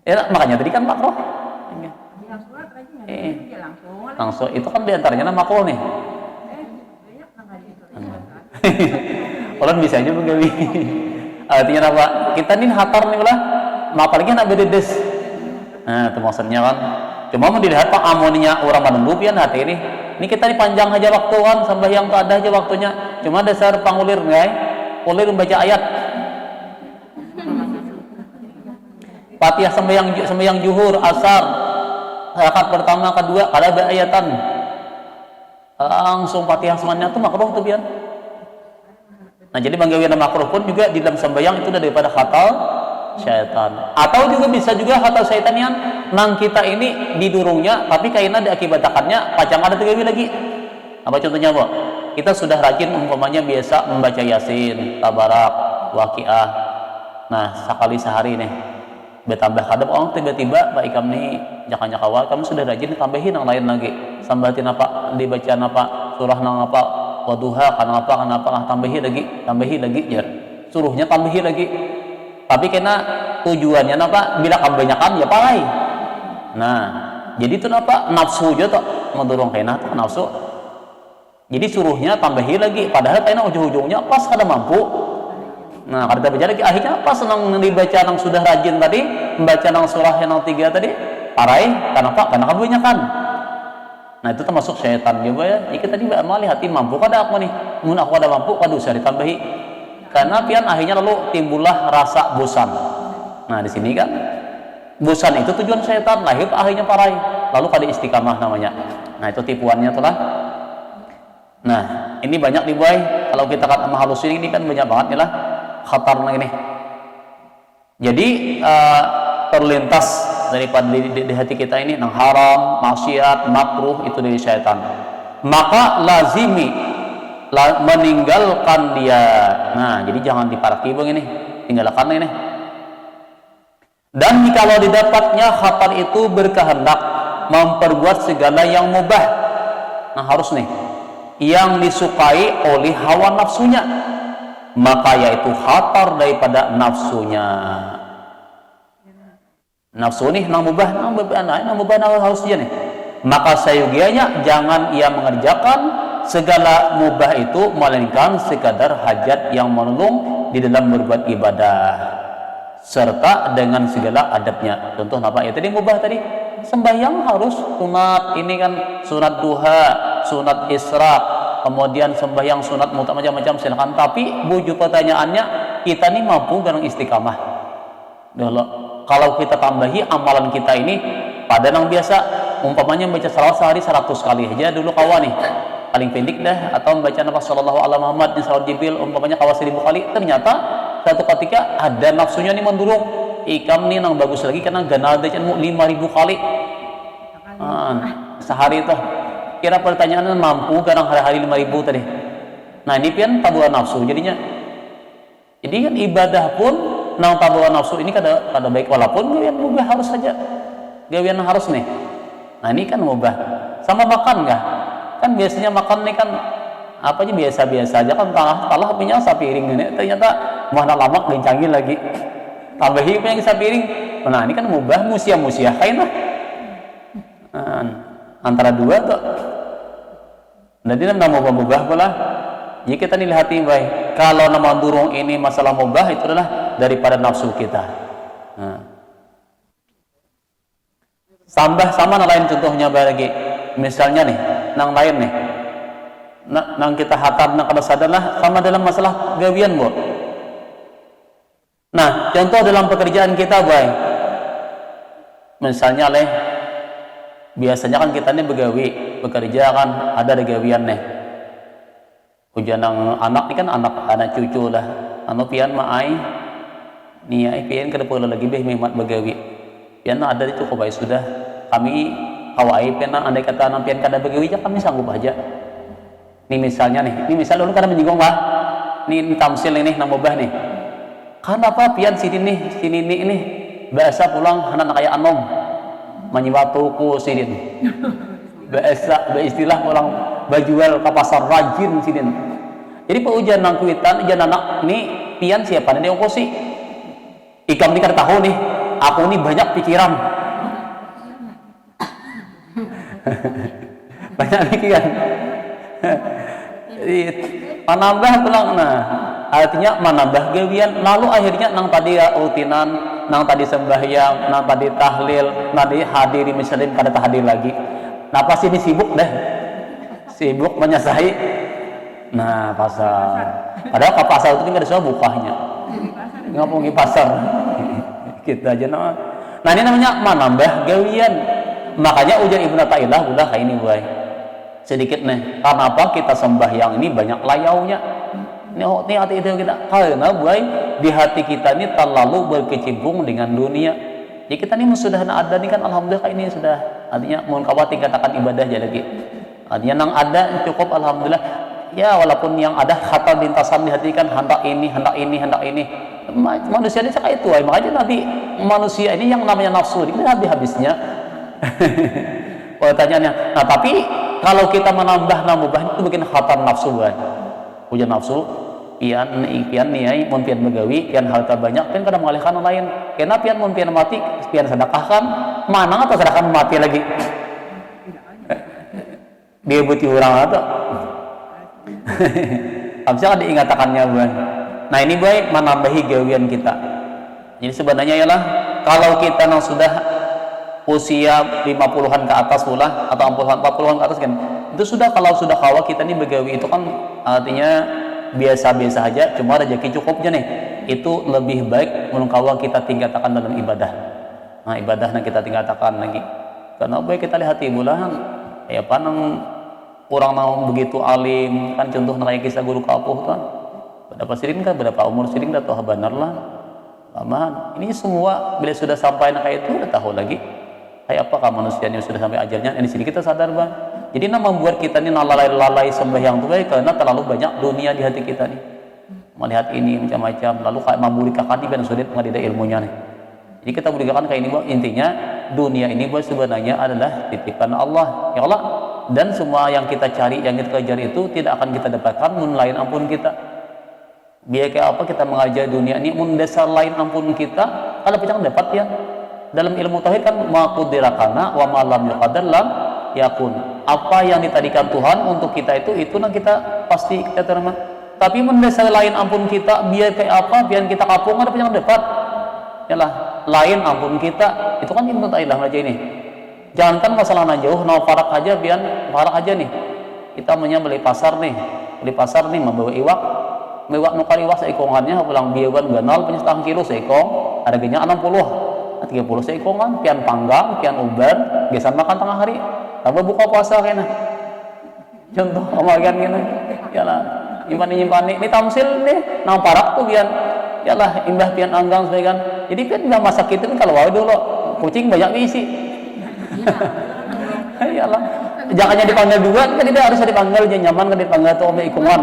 ya makanya tadi kan makruh langsung itu kan diantaranya makruh nih orang bisa aja menggawi artinya apa kita nih hatar nih lah apalagi nak bededes nah itu maksudnya kan cuma mau dilihat pak amoninya orang menunggu pian hati ini kita dipanjang aja waktu kan sampai yang tak ada aja waktunya cuma dasar pangulir nggak ulir membaca ayat Fatihah sembahyang zuhur asar rakaat pertama kedua kada ada ayatan langsung Fatihah semuanya tuh makruh tuh pian. Nah jadi banggawian makruh pun juga di dalam sembahyang itu daripada khatar syaitan atau juga bisa juga khatar syaitan yang nang kita ini didurungnya tapi kayaknya diakibatkannya pacang ada tergawi lagi Apa contohnya, Bu? Kita sudah rajin umpamanya biasa membaca Yasin, Tabarak, Waqiah. Nah, sekali sehari nih. Bertambah kadang orang tiba-tiba Pak Ikam nih jangan kawal kamu sudah rajin tambahin yang lain lagi. Sambatin apa? Dibacaan apa? Surah nang apa? Waduha kenapa tambahin lagi ya. Suruhnya tambahin lagi. Tapi kena tujuannya apa? Bila kebanyakan ya palai. Nah, jadi itu apa? Nafsu aja tuh mendorong kena nafsu. Jadi suruhnya tambahin lagi, padahal kena ujung-ujungnya pas kada mampu. Nah, kada baca lagi akhirnya pas nang dibaca nang sudah rajin tadi, membaca nang surah yang 3 tadi, parai kenapa? Karena kebanyakan. Nah, itu termasuk syaitan juga ya. Jika tadi amali hati mampu kada aku nih. Mun aku kada mampu kada usah ditambahi. Karena pian akhirnya lalu timbullah rasa bosan. Nah, di sini kan bosan itu tujuan syaitan, lahir akhirnya parai. Lalu kada istiqamah namanya. Nah, itu tipuannya tuh lah. Nah, ini banyak dibuai. Kalau kita kata mahalusin ini kan banyak banget nih lah khatar ini. Jadi terlintas daripada di hati kita ini nang haram, maksiat, makruh itu dari syaitan. Maka lazimi meninggalkan dia. Nah, jadi jangan diparaki begini, tinggalkan ini. Dan jikalau didapatnya khatar itu berkehendak memperbuat segala yang mubah. Nah, harus nih yang disukai oleh hawa nafsunya, maka yaitu khatar daripada nafsunya. Nafsu nih nang mubah harus dia nih. Maka sayugianya jangan ia mengerjakan segala mubah itu melainkan sekadar hajat yang menolong di dalam berbuat ibadah serta dengan segala adabnya. Contoh apa ya tadi mubah tadi? Sembahyang harus sunat, ini kan sunat duha, sunat isra, kemudian sembahyang sunat mutlak macam-macam silakan. Tapi wujud pertanyaannya, kita ini mampu dengan istiqamah? Kalau kita tambahi amalan kita ini pada yang biasa, umpamanya baca salawat sehari 100 kali aja dulu kawan nih, paling pendek dah, atau membaca nafas sallallahu alaihi Muhammad di salawat Jibril umpamanya kawan 1000 kali, ternyata satu ketika ada nafsunya nih mendurung. Ikam nih nang bagus lagi karena ganal aja 5.000 kali sehari itu. Kira pertanyaan mampu kadang hari-hari 5.000 tadi. Nah, ini pian tabuhan nafsu jadinya. Jadi kan ibadah pun nang tabuhan nafsu ini kada baik, walaupun gawian mubah harus saja. Gawian harus nih. Nah, ini kan mubah. Sama makan enggak? Kan biasanya makan nih kan apa aja biasa-biasa aja kan talah punya sapiring ini ternyata mana lama gencangin lagi. Tambahi punya sapiring. Nah, ini kan mubah musia-musia kain lah. Antara dua tuh. Nanti nama mubah pula. Jadi kita lihat baik. Kalau nama durung ini masalah mubah itu adalah daripada nafsu kita. Tambah sama lain contohnya lagi. Misalnya nih, nang lain nih. Nang kita hatam nang kada sadar lah sama dalam masalah gawian, Bu. Nah, contoh dalam pekerjaan kita, baik. Misalnya biasanya kan kita nih bekerja kan ada gawian nih. Ujian anak ini kan anak cucu lah. Anu pian maai nia pian kada perlu lagi mehmat begawi. Pian ada itu kok baik sudah. Kami kawai pian andai kata nang pian kada begawi aja kami sanggup aja. Nih misalnya nih. Ini misal lu kada menyinggung lah. Ini tamsil ini nang mubah nih. Kenapa pian sini ini bahasa pulang anak kayak anom menyewa toko sini bahasa istilah pulang bajual ke pasar rajin sini. Jadi ujian nang kuitan ujian anak nih pian siapa nih ongkosi ikam nih kada tahu nih aku nih banyak pikiran banyak pikiran menambah pulang. Nah, artinya menambah gawian, lalu akhirnya nang tadi rutinan, nang tadi sembahyang, nang tadi tahlil, tadi hadiri misalnya kada hadir lagi. Nah, pasti ini sibuk deh, sibuk menyelesai. Nah, pasar. Padahal ke pasar itu nggak ada soal bukanya. Ngomongin pasar, kita aja nama. Nah, ini namanya menambah gawian. Makanya ujian Ibnu Ta'ilah udah kayak ini, boy. Sedikit nih, karena apa kita sembahyang ini banyak layaunya. Ini hati itu kita karena boy di hati kita ini terlalu berkecimpung dengan dunia. Jadi kita ini sudah ada nih kan alhamdulillah ini sudah artinya mohon khawatir katakan ibadah aja lagi. Artinya yang ada cukup alhamdulillah. Ya walaupun yang ada khatar lintasan di hati kan hendak ini, hendak ini, hendak ini. Manusia ini kayak itu, makanya nanti manusia ini yang namanya nafsu ini habis-habisnya. Pertanyaannya, nah tapi kalau kita menambah itu bikin khatar nafsu kan? Punya nafsu, pian niai, mun pian begawi, pian harta banyak, pian kadang mengalihkan orang lain. Karena pian mun pian mati, pian sedekahkan, mana atau sedekah mati lagi? Dia butuh orang atau? Habisnya kan diingatakannya bukan? Nah ini baik menambahi gawian kita. Jadi sebenarnya ialah kalau kita yang sudah usia 50-an ke atas pula atau 40-an ke atas kan, itu sudah kalau sudah kawa kita nih begawi itu kan artinya biasa-biasa aja, cuma rezeki cukupnya nih. Itu lebih baik menungkawa kita tingkatkan dalam ibadah. Nah ibadahnya kita tingkatkan lagi. Karena baik kita lihat bulan ya panang orang mau begitu alim kan, contoh kayak kisah guru kapuh kan berapa siring kan, berapa umur siring dah tahu benar lah aman. Ini semua bila sudah sampai kayak itu udah tahu lagi kayak apakah manusia yang sudah sampai ajalnya. Di sini kita sadar bang. Jadi membuat kita ini lalai sembahyang itu baik karena terlalu banyak dunia di hati kita nih, melihat ini macam-macam, lalu kayak memburikakan ini dan sulit nggak ada ilmunya nih. Jadi kita burikakan kayak ini bang. Intinya dunia ini bang sebenarnya adalah titipan Allah ya Allah, dan semua yang kita cari, yang kita kejar itu tidak akan kita dapatkan mun lain ampun kita. Biar kayak apa kita mengajar dunia ini mun dasar lain ampun kita kalau kita dapat ya. Dalam ilmu tauhid kan maqdirakana wa ma lam yuqaddar lam yakun. Apa yang ditadikan Tuhan untuk kita itu nah kita pasti kita terima. Tapi mun dasar lain ampun kita biar kayak apa, biar kita kapung ada yang dapat. Yalah, lain ampun kita. Itu kan ilmu tauhid aja ini. Jangankan masalahnya jauh, no farak aja, biar farak aja nih. Kita beli pasar nih membawa iwak nukar iwak seikongannya pulang biawan ganal punya setengah kilo seikong, harganya 60 seikongan, pian panggang, pian ubar, biasa makan tengah hari, tambah buka puasa kayaknya. Contoh omagan gini, yalah, nyimpan ini tamsil nih, nang parak tuh biar, yalah imbah pian anggang sebagian. Jadi pian imbah masak itu kan kalau wau dulu, kucing banyak isi. Iyalah, jangannya dipanggil dua kan tidak harus dipanggil, jangan nyaman kan dipanggil tuh oleh ikungan.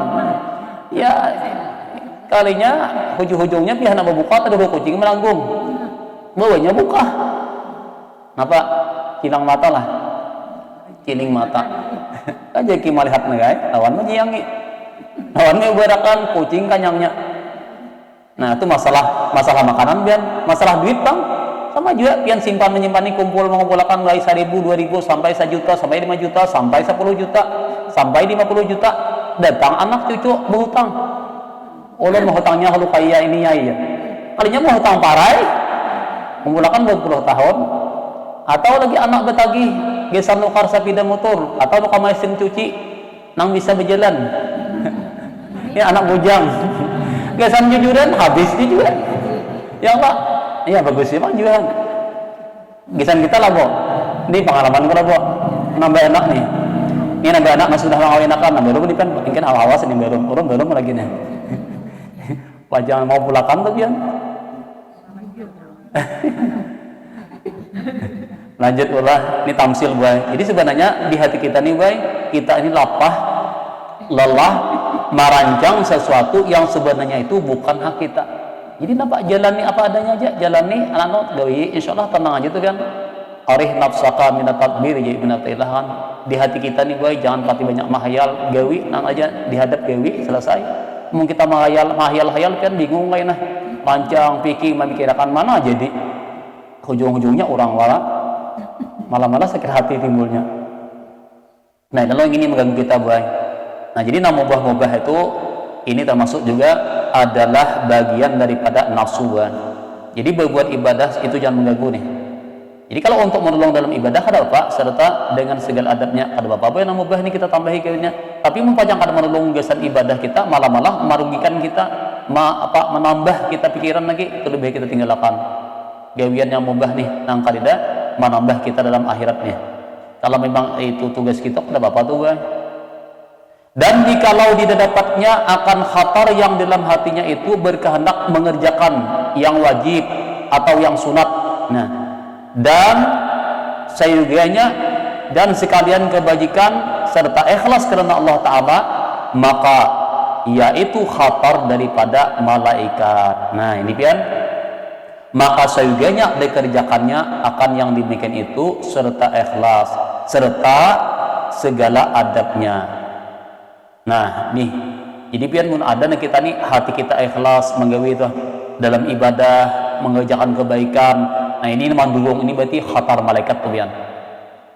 Ya kalinya hujung-hujungnya pihak nak buka ada dua kucing melanggung, bawahnya buka. Kenapa? Kinang mata lah, kining mata. Aja kita melihat guys, lawan menyiangi, lawan memberakan kucing kanyangnya. Nah itu masalah makanan biar masalah duit bang. Sama juga pian simpan menyimpan ini mengumpulkan mulai 1.000, 2.000 sampai 1 juta, sampai 5 juta, sampai 10 juta, sampai 50 juta. Datang anak cucu berhutang. Ulun mau hutangnya kalau kaya ini ya iya. Kalinya mau hutang parai, mengumpulkan 20 tahun. Atau lagi anak betagih, gesan nukar sepeda motor, atau nukar mesin cuci, nang bisa berjalan. Ini anak bujang. Gesan jujuran habis juga. Ya Allah. Iya bagus sih bang juga. Gisan kita lah Bo. Ini pengalaman ko lah Bo. Nambah enak nih. Ini nambah enak mas sudah ngawin akan nambah baru kan mungkin awas ini baru lagi nih. Wajah mau pulakan tuh pian. Lanjut ulah ini tamsil boy. Jadi sebenarnya di hati kita nih boy, kita ini lelah merancang sesuatu yang sebenarnya itu bukan hak kita. Jadi nampak jalani apa adanya aja, jalani anak gawi, insyaallah tenang aja tuh kan. Arih nafsaka minat tadbir jadi minatilah kan. Di hati kita nih boy, jangan pati banyak mahayal, gawi nang aja dihadap gawi selesai. Mungkin kita mahayal kan bingung kayaknya. Pancang pikir memikirkan mana jadi ujung-ujungnya orang malah sakit hati timbulnya. Nah, kalau yang ini mengganggu kita boy. Nah, jadi mubah itu ini termasuk juga adalah bagian daripada nafsuan. Jadi berbuat ibadah itu jangan mengganggu nih. Jadi kalau untuk menolong dalam ibadah ada apa? Serta dengan segala adabnya ada apa yang mubah ini kita tambahi kayaknya. Tapi mempanjangkan menolong gasan ibadah kita malah merugikan kita, menambah kita pikiran lagi, itu lebih baik kita tinggalkan. Gawian yang mubah nih nang kadida menambah kita dalam akhiratnya. Kalau memang itu tugas kita ada apa tuh bang? Dan jikalau tidak dapatnya akan khatar yang dalam hatinya itu berkehendak mengerjakan yang wajib atau yang sunat. Nah, dan sayuganya dan sekalian kebajikan serta ikhlas karena Allah Ta'ala, maka yaitu khatar daripada malaikat. Nah ini pian, maka sayuganya dikerjakannya akan yang demikian itu serta ikhlas serta segala adabnya. Nah nih, jadi pian mun ada nih kita nih hati kita ikhlas menggawi itu dalam ibadah, mengerjakan kebaikan. Nah ini mandurung, ini berarti khatar malaikat tuh pian.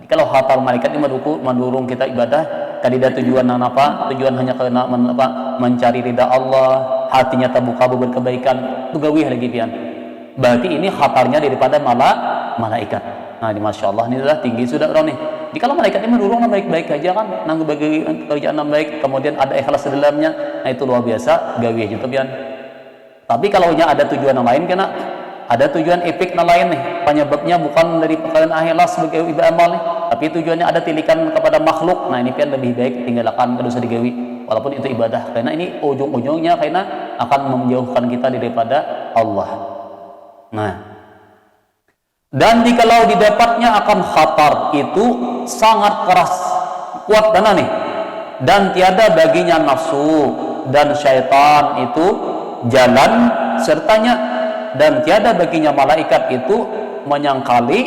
Kalau khatar malaikat ini mendorong kita ibadah, kadida tujuan apa? Tujuan hanya karena mencari ridha Allah, hatinya terbuka berkebaikan, itu gawih lagi pian. Berarti ini khatarnya daripada malaikat. Nah, ini masya Allah ini sudah tinggi sudah orang nih. Jadi kalau malaikat ini mendorong baik-baik aja kan, nang bagi kerjaan yang baik, kemudian ada ikhlas di dalamnya, nah itu luar biasa gawih gitu pian. Tapi kalau ada tujuan yang lain kena ada tujuan epik yang lain nih, penyebabnya bukan dari perkara akhirat sebagai ibadah amal nih, tapi tujuannya ada tilikan kepada makhluk. Nah ini pian lebih baik tinggalkan dosa digawi, walaupun itu ibadah, karena ini ujung-ujungnya karena akan menjauhkan kita daripada Allah. Nah, dan jikalau didapatnya akan khatar itu sangat keras, kuat dana nih, dan tiada baginya nafsu dan syaitan itu jalan sertanya, dan tiada baginya malaikat itu menyangkali,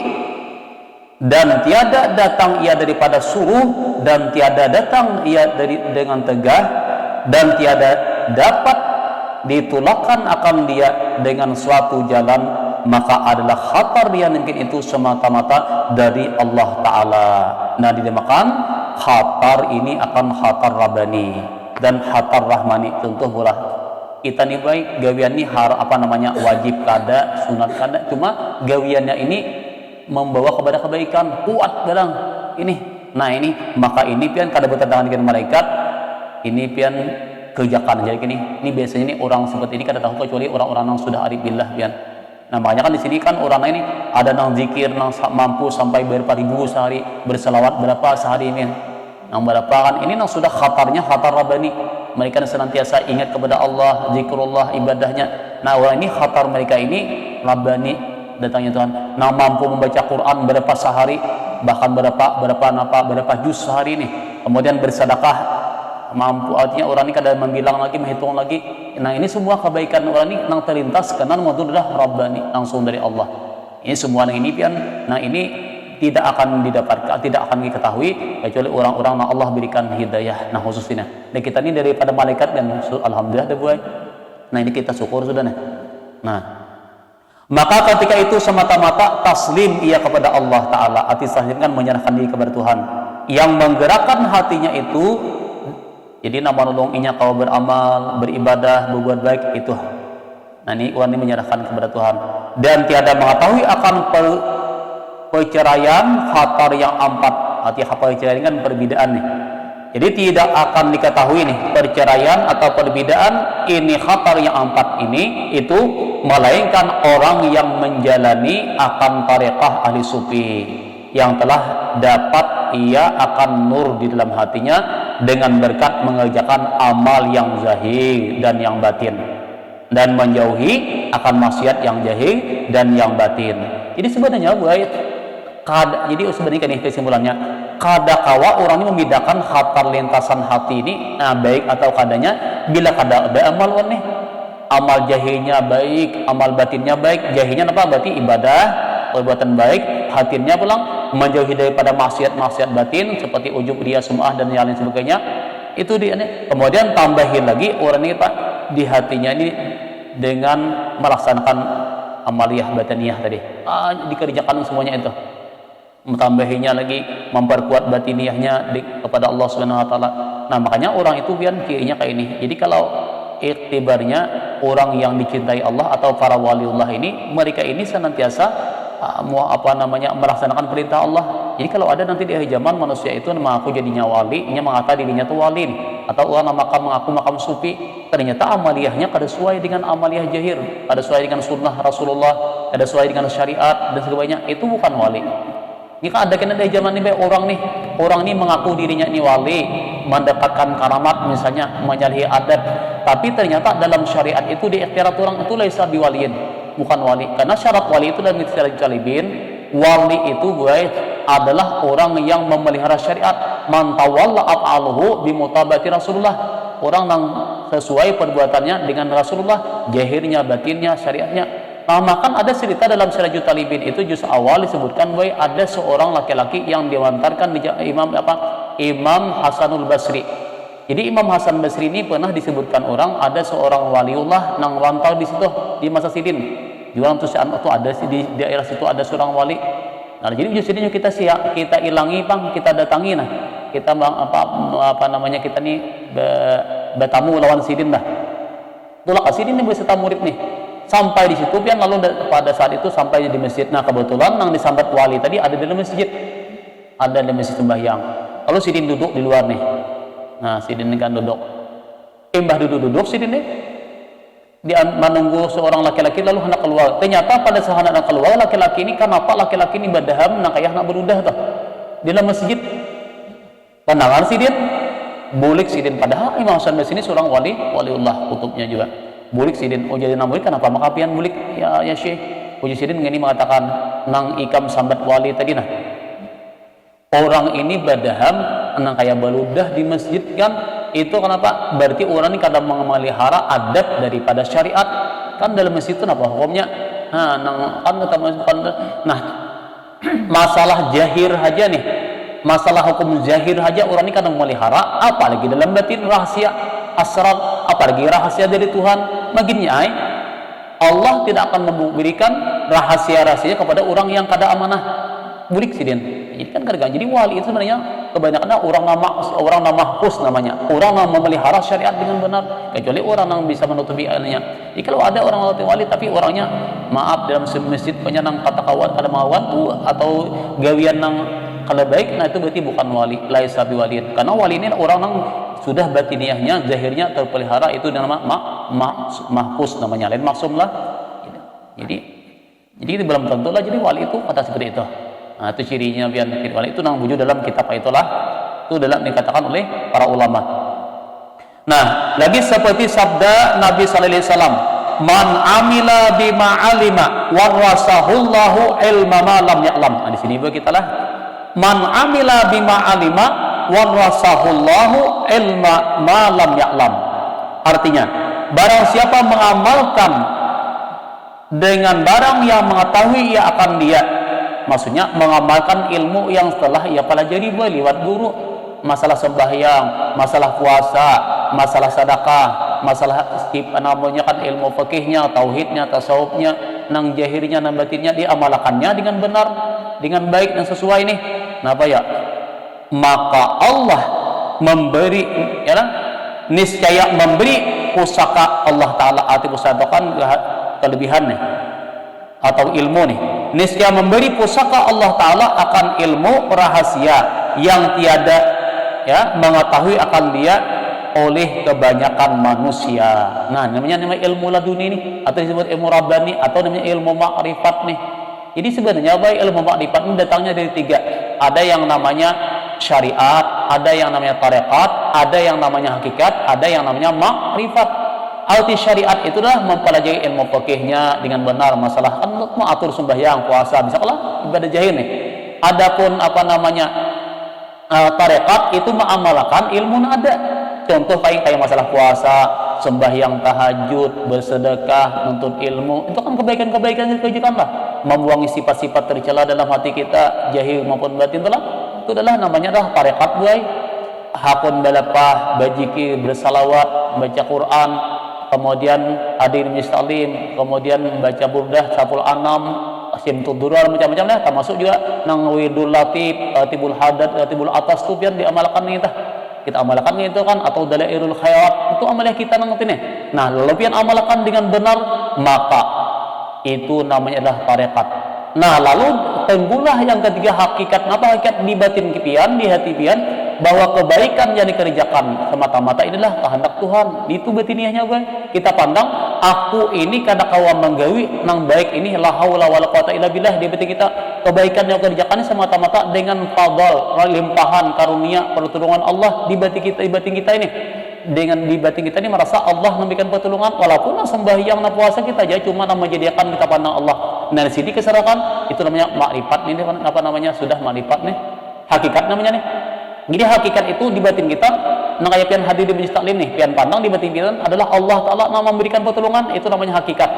dan tiada datang ia daripada suruh, dan tiada datang ia dengan tegah, dan tiada dapat ditolakkan akan dia dengan suatu jalan, maka adalah khatar yang mungkin itu semata-mata dari Allah Ta'ala. Nah dinamakan khatar ini akan khatar Rabbani dan khatar Rahmani. Contoh bola kita nih baik gawian nih wajib kada, sunat kada, cuma gawiannya ini membawa kepada kebaikan, kuat dalam ini. Nah ini maka ini pian kada bertentangan dengan malaikat, ini pian kerjakan aja gini. Ini biasanya nih orang seperti ini kada tahu kecuali orang-orang yang sudah arif billah pian. Nah makanya kan di sini kan orang ini ada nang zikir nang mampu sampai berapa ribu sehari, berselawat berapa sehari pian. Nang berapa kan ini nang sudah khatarnya khatar Rabbani. Mereka senantiasa ingat kepada Allah, zikrullah, ibadahnya. Nah orang ini khatar mereka ini Rabbani datangnya Tuhan. Nah mampu membaca Quran berapa sehari, bahkan berapa juz sehari ini. Kemudian bersedekah mampu, artinya orang ini kadang membilang lagi, menghitung lagi. Nah ini semua kebaikan orang ini nang terlintas karena adalah Rabbani langsung dari Allah. Ini semua yang ini pian. Nah ini tidak akan didapatkan, tidak akan diketahui kecuali orang-orang yang Allah berikan hidayah. Nah khususnya, dan kita ini daripada malaikat dan alhamdulillah ada buai. Nah ini kita syukur sudah nih. Nah maka ketika itu semata-mata taslim ia kepada Allah Ta'ala, arti taslim kan menyerahkan diri kepada Tuhan. Yang menggerakkan hatinya itu, jadi nama nolonginya kau beramal, beribadah, berbuat baik itu. Nah ini orang ini menyerahkan kepada Tuhan, dan tiada mengetahui akan perceraian khatar yang empat. Artinya perceraian kan perbedaan nih. Jadi tidak akan diketahui nih perceraian atau perbedaan ini khatar yang empat ini itu melainkan orang yang menjalani akan tarekah ahli sufi, yang telah dapat ia akan nur di dalam hatinya dengan berkat mengerjakan amal yang zahir dan yang batin, dan menjauhi akan maksiat yang zahir dan yang batin. Jadi sebenarnya jadi sebenarnya ini kesimpulannya, kadakawa orang ini membedakan khatar lintasan hati ini, nah baik atau kadanya bila kada ada amal nih, amal jahilnya baik, amal batinnya baik. Jahilnya apa? Berarti ibadah, perbuatan baik, hatinya pulang menjauhi daripada maksiat batin seperti ujub, riya, sum'ah dan yang lain sebagainya. Itu dia nih. Kemudian tambahin lagi orang ini Pak di hatinya ini dengan melaksanakan amaliyah batiniyah tadi. Dikerjakan semuanya itu. Tambahinya lagi memperkuat batiniyahnya kepada Allah Subhanahu wa taala. Nah, makanya orang itu pian kirinya kayak ini. Jadi kalau iktibarnya orang yang dicintai Allah atau para waliullah ini, mereka ini senantiasa melaksanakan perintah Allah. Jadi kalau ada nanti di akhir zaman manusia itu mengaku jadinya wali, mengatakan dirinya itu wali nih, atau orang mengaku makam sufi, ternyata amaliyahnya kada sesuai dengan amaliyah jahir, kada sesuai dengan sunnah Rasulullah, kada sesuai dengan syariat dan sebagainya, itu bukan wali. Ini kan ada kena dari zaman ini orang ini mengaku dirinya ini wali, mendapatkan karamat misalnya, menyalahi adat, tapi ternyata dalam syariat itu di ikhtiarat orang itu laisa biwaliin, bukan wali. Karena syarat wali itu dalam istilah jalibin, wali itu adalah orang yang memelihara syariat. man tawalla af'aluhu bimutabati Rasulullah, orang yang sesuai perbuatannya dengan Rasulullah, zahirnya, batinnya, syariatnya. Nah, maka ada cerita dalam Sirajul Talibin itu juz awal disebutkan bahwa ada seorang laki-laki yang diwantarkan di Imam Hasanul Basri. Jadi Imam Hasan Basri ini pernah disebutkan orang ada seorang waliullah nang rantau di situ di masa sidin. Jualan tuh ada di daerah situ ada seorang wali. Nah, jadi juz ini kita ilangi bang, kita datangi nah. Kita apa namanya kita nih bertamu lawan sidin dah. Itulah sidin nih beserta murid nih. Sampai di situ pian lalu pada saat itu sampai di masjid. Nah, kebetulan nang disambat wali tadi ada di dalam masjid. Ada di masjid sembahyang. Lalu sidin duduk di luar nih. Nah, sidin ini kan duduk. Mbah duduk sidin nih. Dia menunggu seorang laki-laki lalu hendak keluar. Ternyata pada saat hendak keluar laki-laki ini kenapa laki-laki ini badaham nak kayah nak berudah tuh. Di dalam masjid. Pandangan sidin bulik sidin padahal Imam Hasan Basri ini seorang waliullah kutubnya juga. Bulik sidin, oh jadi namulik kenapa maka pian bulik ya Syekh. Puji sidin ini mengatakan nang ikam sambat wali tadi nah. Orang ini badaham nang kaya baludah di masjid kan itu kenapa? Berarti orang ini kadang memelihara adab daripada syariat. Kan dalam masjid itu apa hukumnya? Nah, nah masalah jahir aja nih. Masalah hukum zahir aja orang ini kadang memelihara, apalagi dalam batin rahasia asrar, apalagi rahasia dari Tuhan. Makin nyai Allah tidak akan memberikan rahasia-rahasia kepada orang yang kada amanah. Bulik sidin. Jadi kan kadang jadi wali itu sebenarnya kebanyakan orang mahfuz namanya. Orang yang memelihara syariat dengan benar. Kecuali orang yang bisa menutupi ilmunya. Jadi kalau ada orang wali tapi orangnya maaf dalam masjid penyenang kata kawan kada mawan tuh atau gawian yang kalau baik, nah itu berarti bukan wali, laisa biwaliin. Karena wali ini orang yang sudah batiniahnya, zahirnya terpelihara itu nama mahfuz namanya, lain maksum lah. Jadi itu belum tentu lah jadi wali itu kata seperti itu. Nah itu cirinya biar wali itu nang wujud dalam kitab itulah itu dalam dikatakan oleh para ulama. Nah lagi seperti sabda Nabi Sallallahu Alaihi Wasallam, man amila bima alima warasahullahu ilma ma lam ya'lam. Nah di sini kita lah. Man amila bima alima warasahullahu ilma ma lam ya'lam. Artinya, barang siapa mengamalkan dengan barang yang mengetahui ia akan dia. Maksudnya mengamalkan ilmu yang setelah ia pelajari lewat guru. Masalah sembahyang, masalah puasa, masalah sedekah, masalah namanya kan ilmu fikihnya, tauhidnya, tasawufnya, nang jahirnya, nang batinnya diamalkannya dengan benar, dengan baik dan sesuai nih. Kenapa ya? Maka Allah memberi, ya kan? Niscaya memberi pusaka Allah Taala arti pusaka kan kelebihan nih atau ilmu nih. Niscaya memberi pusaka Allah Taala akan ilmu rahasia yang tiada ya mengetahui akan dia oleh kebanyakan manusia. Nah, namanya ilmu laduni nih atau disebut ilmu rabbani atau namanya ilmu ma'rifat nih. Jadi sebenarnya baik ilmu ma'rifat ini datangnya dari tiga. Ada yang namanya syariat, ada yang namanya tarekat, ada yang namanya hakikat, ada yang namanya ma'rifat. Arti syariat itulah mempelajari ilmu fikihnya dengan benar, masalah kan mengatur sembahyang, puasa, bisa kalau ibadah jahil nih. Adapun apa namanya tarekat itu mengamalkan ilmu ada. Contoh kayak masalah puasa, sembahyang tahajud, bersedekah, menuntut ilmu, itu kan kebaikan-kebaikan yang dikerjakan lah. Membuangi sifat-sifat tercela dalam hati kita, jahil maupun batin telah. Itu adalah namanya adalah tarekat buai. Hakun balapah, bajiki, bersalawat, baca Quran, kemudian hadir mistalim, kemudian baca burdah, sapul anam, simtud durar, macam-macam lah. Termasuk juga nang wirdul latif, tibul hadat, tibul atas tu biar diamalkan kita amalkan itu kan atau dalailul khairat itu amalan kita nanti nih. Nah, lalu pian amalkan dengan benar maka itu namanya adalah tarekat. Nah, lalu tenggulah yang ketiga hakikat. Apa hakikat di batin pian, di hati pian bahwa kebaikan yang dikerjakan semata-mata inilah kehendak Tuhan. Itu batiniahnya gue. Kita pandang aku ini kada kawa menggawi nang baik ini la haula wala quwata illa billah di batin kita. Kebaikan yang kerjakan semata-mata dengan fadl, limpahan karunia pertolongan Allah di batin kita ini. Dengan di batin kita ini merasa Allah memberikan pertolongan walaupun sembahyang dan puasa kita aja cuma menjadikan kita pandang Allah. Nah, di sini keserakan itu namanya makrifat nih apa namanya sudah makrifat nih. Hakikat namanya nih. Jadi hakikat itu di batin kita, nah kayak pian hadir di majlis taklim nih, pian pandang di batin kita adalah Allah Ta'ala memberikan pertolongan, itu namanya hakikat.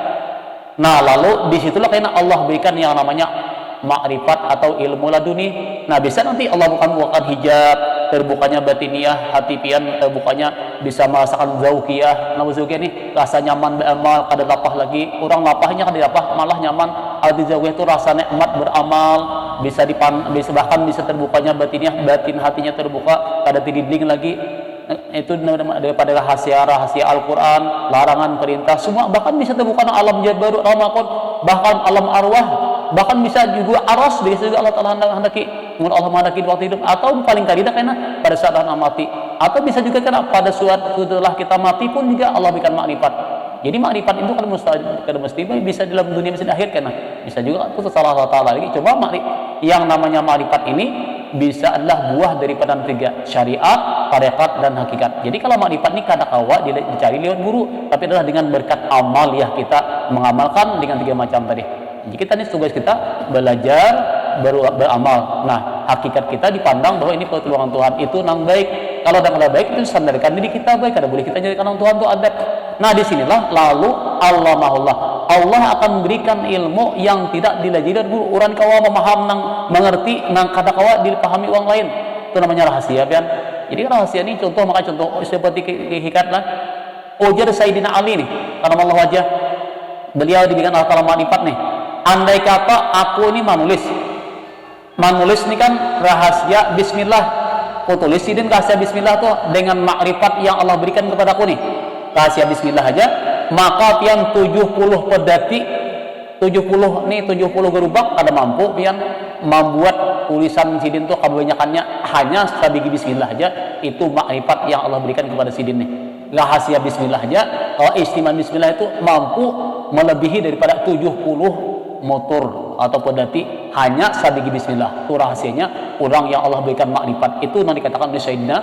Nah lalu disitulah karena Allah berikan yang namanya makrifat atau ilmu laduni. Nah bisa nanti Allah bukan hijab, terbukanya batiniah, hati pian terbukanya bisa merasakan zaukiyah. Nah zaukiyah nih rasa nyaman beramal, kada lapah lagi, orang lapahnya kada lapah, malah nyaman. Arti zaukiyah itu rasa nikmat beramal, bisa bahkan bisa terbukanya batiniah, batin hatinya terbuka, kada tididing lagi. Itu daripada rahasia Al-Quran, larangan, perintah, semua bahkan bisa terbuka alam jad baru, ramakon, bahkan alam arwah, bahkan bisa juga aras, bisa juga Allah Ta'ala hendaki, Allah menghendaki waktu hidup, atau paling kali karena pada saat anak mati, atau bisa juga karena pada suatu setelah kita mati pun juga Allah berikan makrifat. Jadi makrifat itu kan mesti bisa dalam dunia, bisa di akhir, karena bisa juga itu salah Allah Ta'ala lagi. Coba yang namanya makrifat ini bisa adalah buah daripada tiga syariat, tarekat, dan hakikat. Jadi kalau makrifat ini kadang-kala dicari lewat guru, tapi adalah dengan berkat amal ya kita mengamalkan dengan tiga macam tadi. Jadi kita ini tugas kita belajar beramal. Nah hakikat kita dipandang bahwa ini pertolongan Tuhan itu nang baik. Kalau ada baik itu sandarkan diri kita baik, kada boleh kita jadikan Tuhan itu adab. Nah disinilah lalu Allah akan memberikan ilmu yang tidak dilajari guru. Orang kawa memaham mengerti kadang-kawa dipahami orang lain. Itu namanya rahasia, kan? Jadi rahasia ini contoh seperti hakikat lah. Ujar Sayyidina Ali nih, karena Allah wajah beliau diberikan Allah Ta'ala makrifat nih. Andai kata aku ini menulis ini kan rahasia bismillah. Aku tulis sidin rahasia bismillah tuh dengan makrifat yang Allah berikan kepada aku nih. Rahasia bismillah aja, maka pian 70 pedati 70 gerubak ada mampu pian membuat tulisan sidin tuh kebanyakannya hanya sabigi bismillah aja. Itu makrifat yang Allah berikan kepada sidin nih. Rahasia bismillah aja, istimewa bismillah itu mampu melebihi daripada 70 motor atau pedati hanya sabigi bismillah. Itu rahasianya orang yang Allah berikan makrifat. Itu yang dikatakan oleh Sayyidina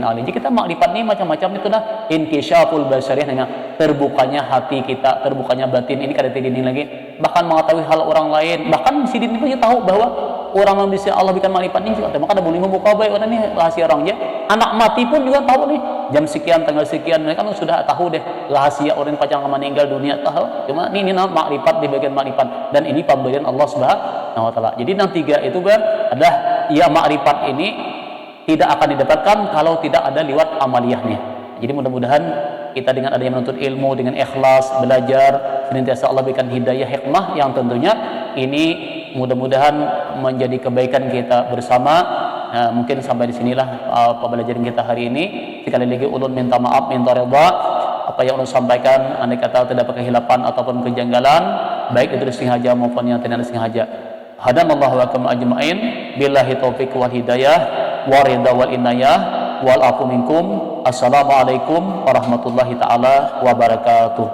Ali. Jadi kita makrifat ini macam-macam, itu dah inkisyaful basyariyah, namanya terbukanya hati kita, terbukanya batin ini kada tidin lagi, bahkan mengetahui hal orang lain, bahkan sidin itu tahu bahwa orang yang bisa Allah berikan makrifat ini juga maka ada boleh membuka baik orang ini rahasia orangnya. Anak mati pun juga tahu nih jam sekian tanggal sekian, mereka kan sudah tahu deh rahasia orang pacang meninggal dunia tahu. Cuma ini makrifat di bagian makrifat, dan ini pemberian Allah Subhanahu wa Ta'ala. Jadi yang tiga itu adalah ya makrifat ini tidak akan didapatkan kalau tidak ada lewat amaliyahnya. Jadi mudah-mudahan kita dengan adanya menuntut ilmu dengan ikhlas, belajar, senantiasa Allah berikan hidayah, hikmah yang tentunya ini mudah-mudahan menjadi kebaikan kita bersama. Mungkin sampai di sinilah pembelajaran kita hari ini. Sekali lagi ulun minta maaf, minta redha apa yang ulun sampaikan andai kata terdapat kehilapan ataupun kejanggalan, baik itu disengaja maupun yang tidak disengaja. Hadanallahu wa akum ajma'in billahi taufiq wal hidayah wa ridha wal inayah wal afu minkum. Assalamualaikum warahmatullahi taala wabarakatuh.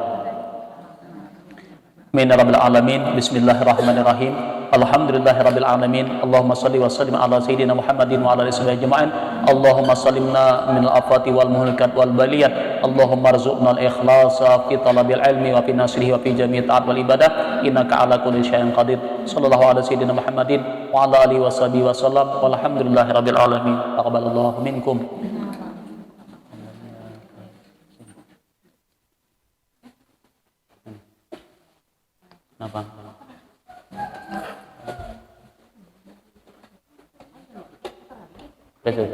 Min rabbil alamin. Bismillahirrahmanirrahim. Alhamdulillahirabbil alamin. Allahumma shalli wa sallim ala sayyidina Muhammadin wa ala alihi ajma'in. Allahumma sallimna min al-afati wal muhlikat wal baliyat. Allahumma arzuqna al-ikhlasa fi talabil ilmi wa fi nasrihi wa fi jami'i ta'at wal ibadah. Innaka ala kulli syai'in qadir. Sallallahu ala sayyidina Muhammadin wa ala alihi washabihi wasallam. Walhamdulillahirabbil alamin. Taqabbalallahu minkum. Kenapa? Betul.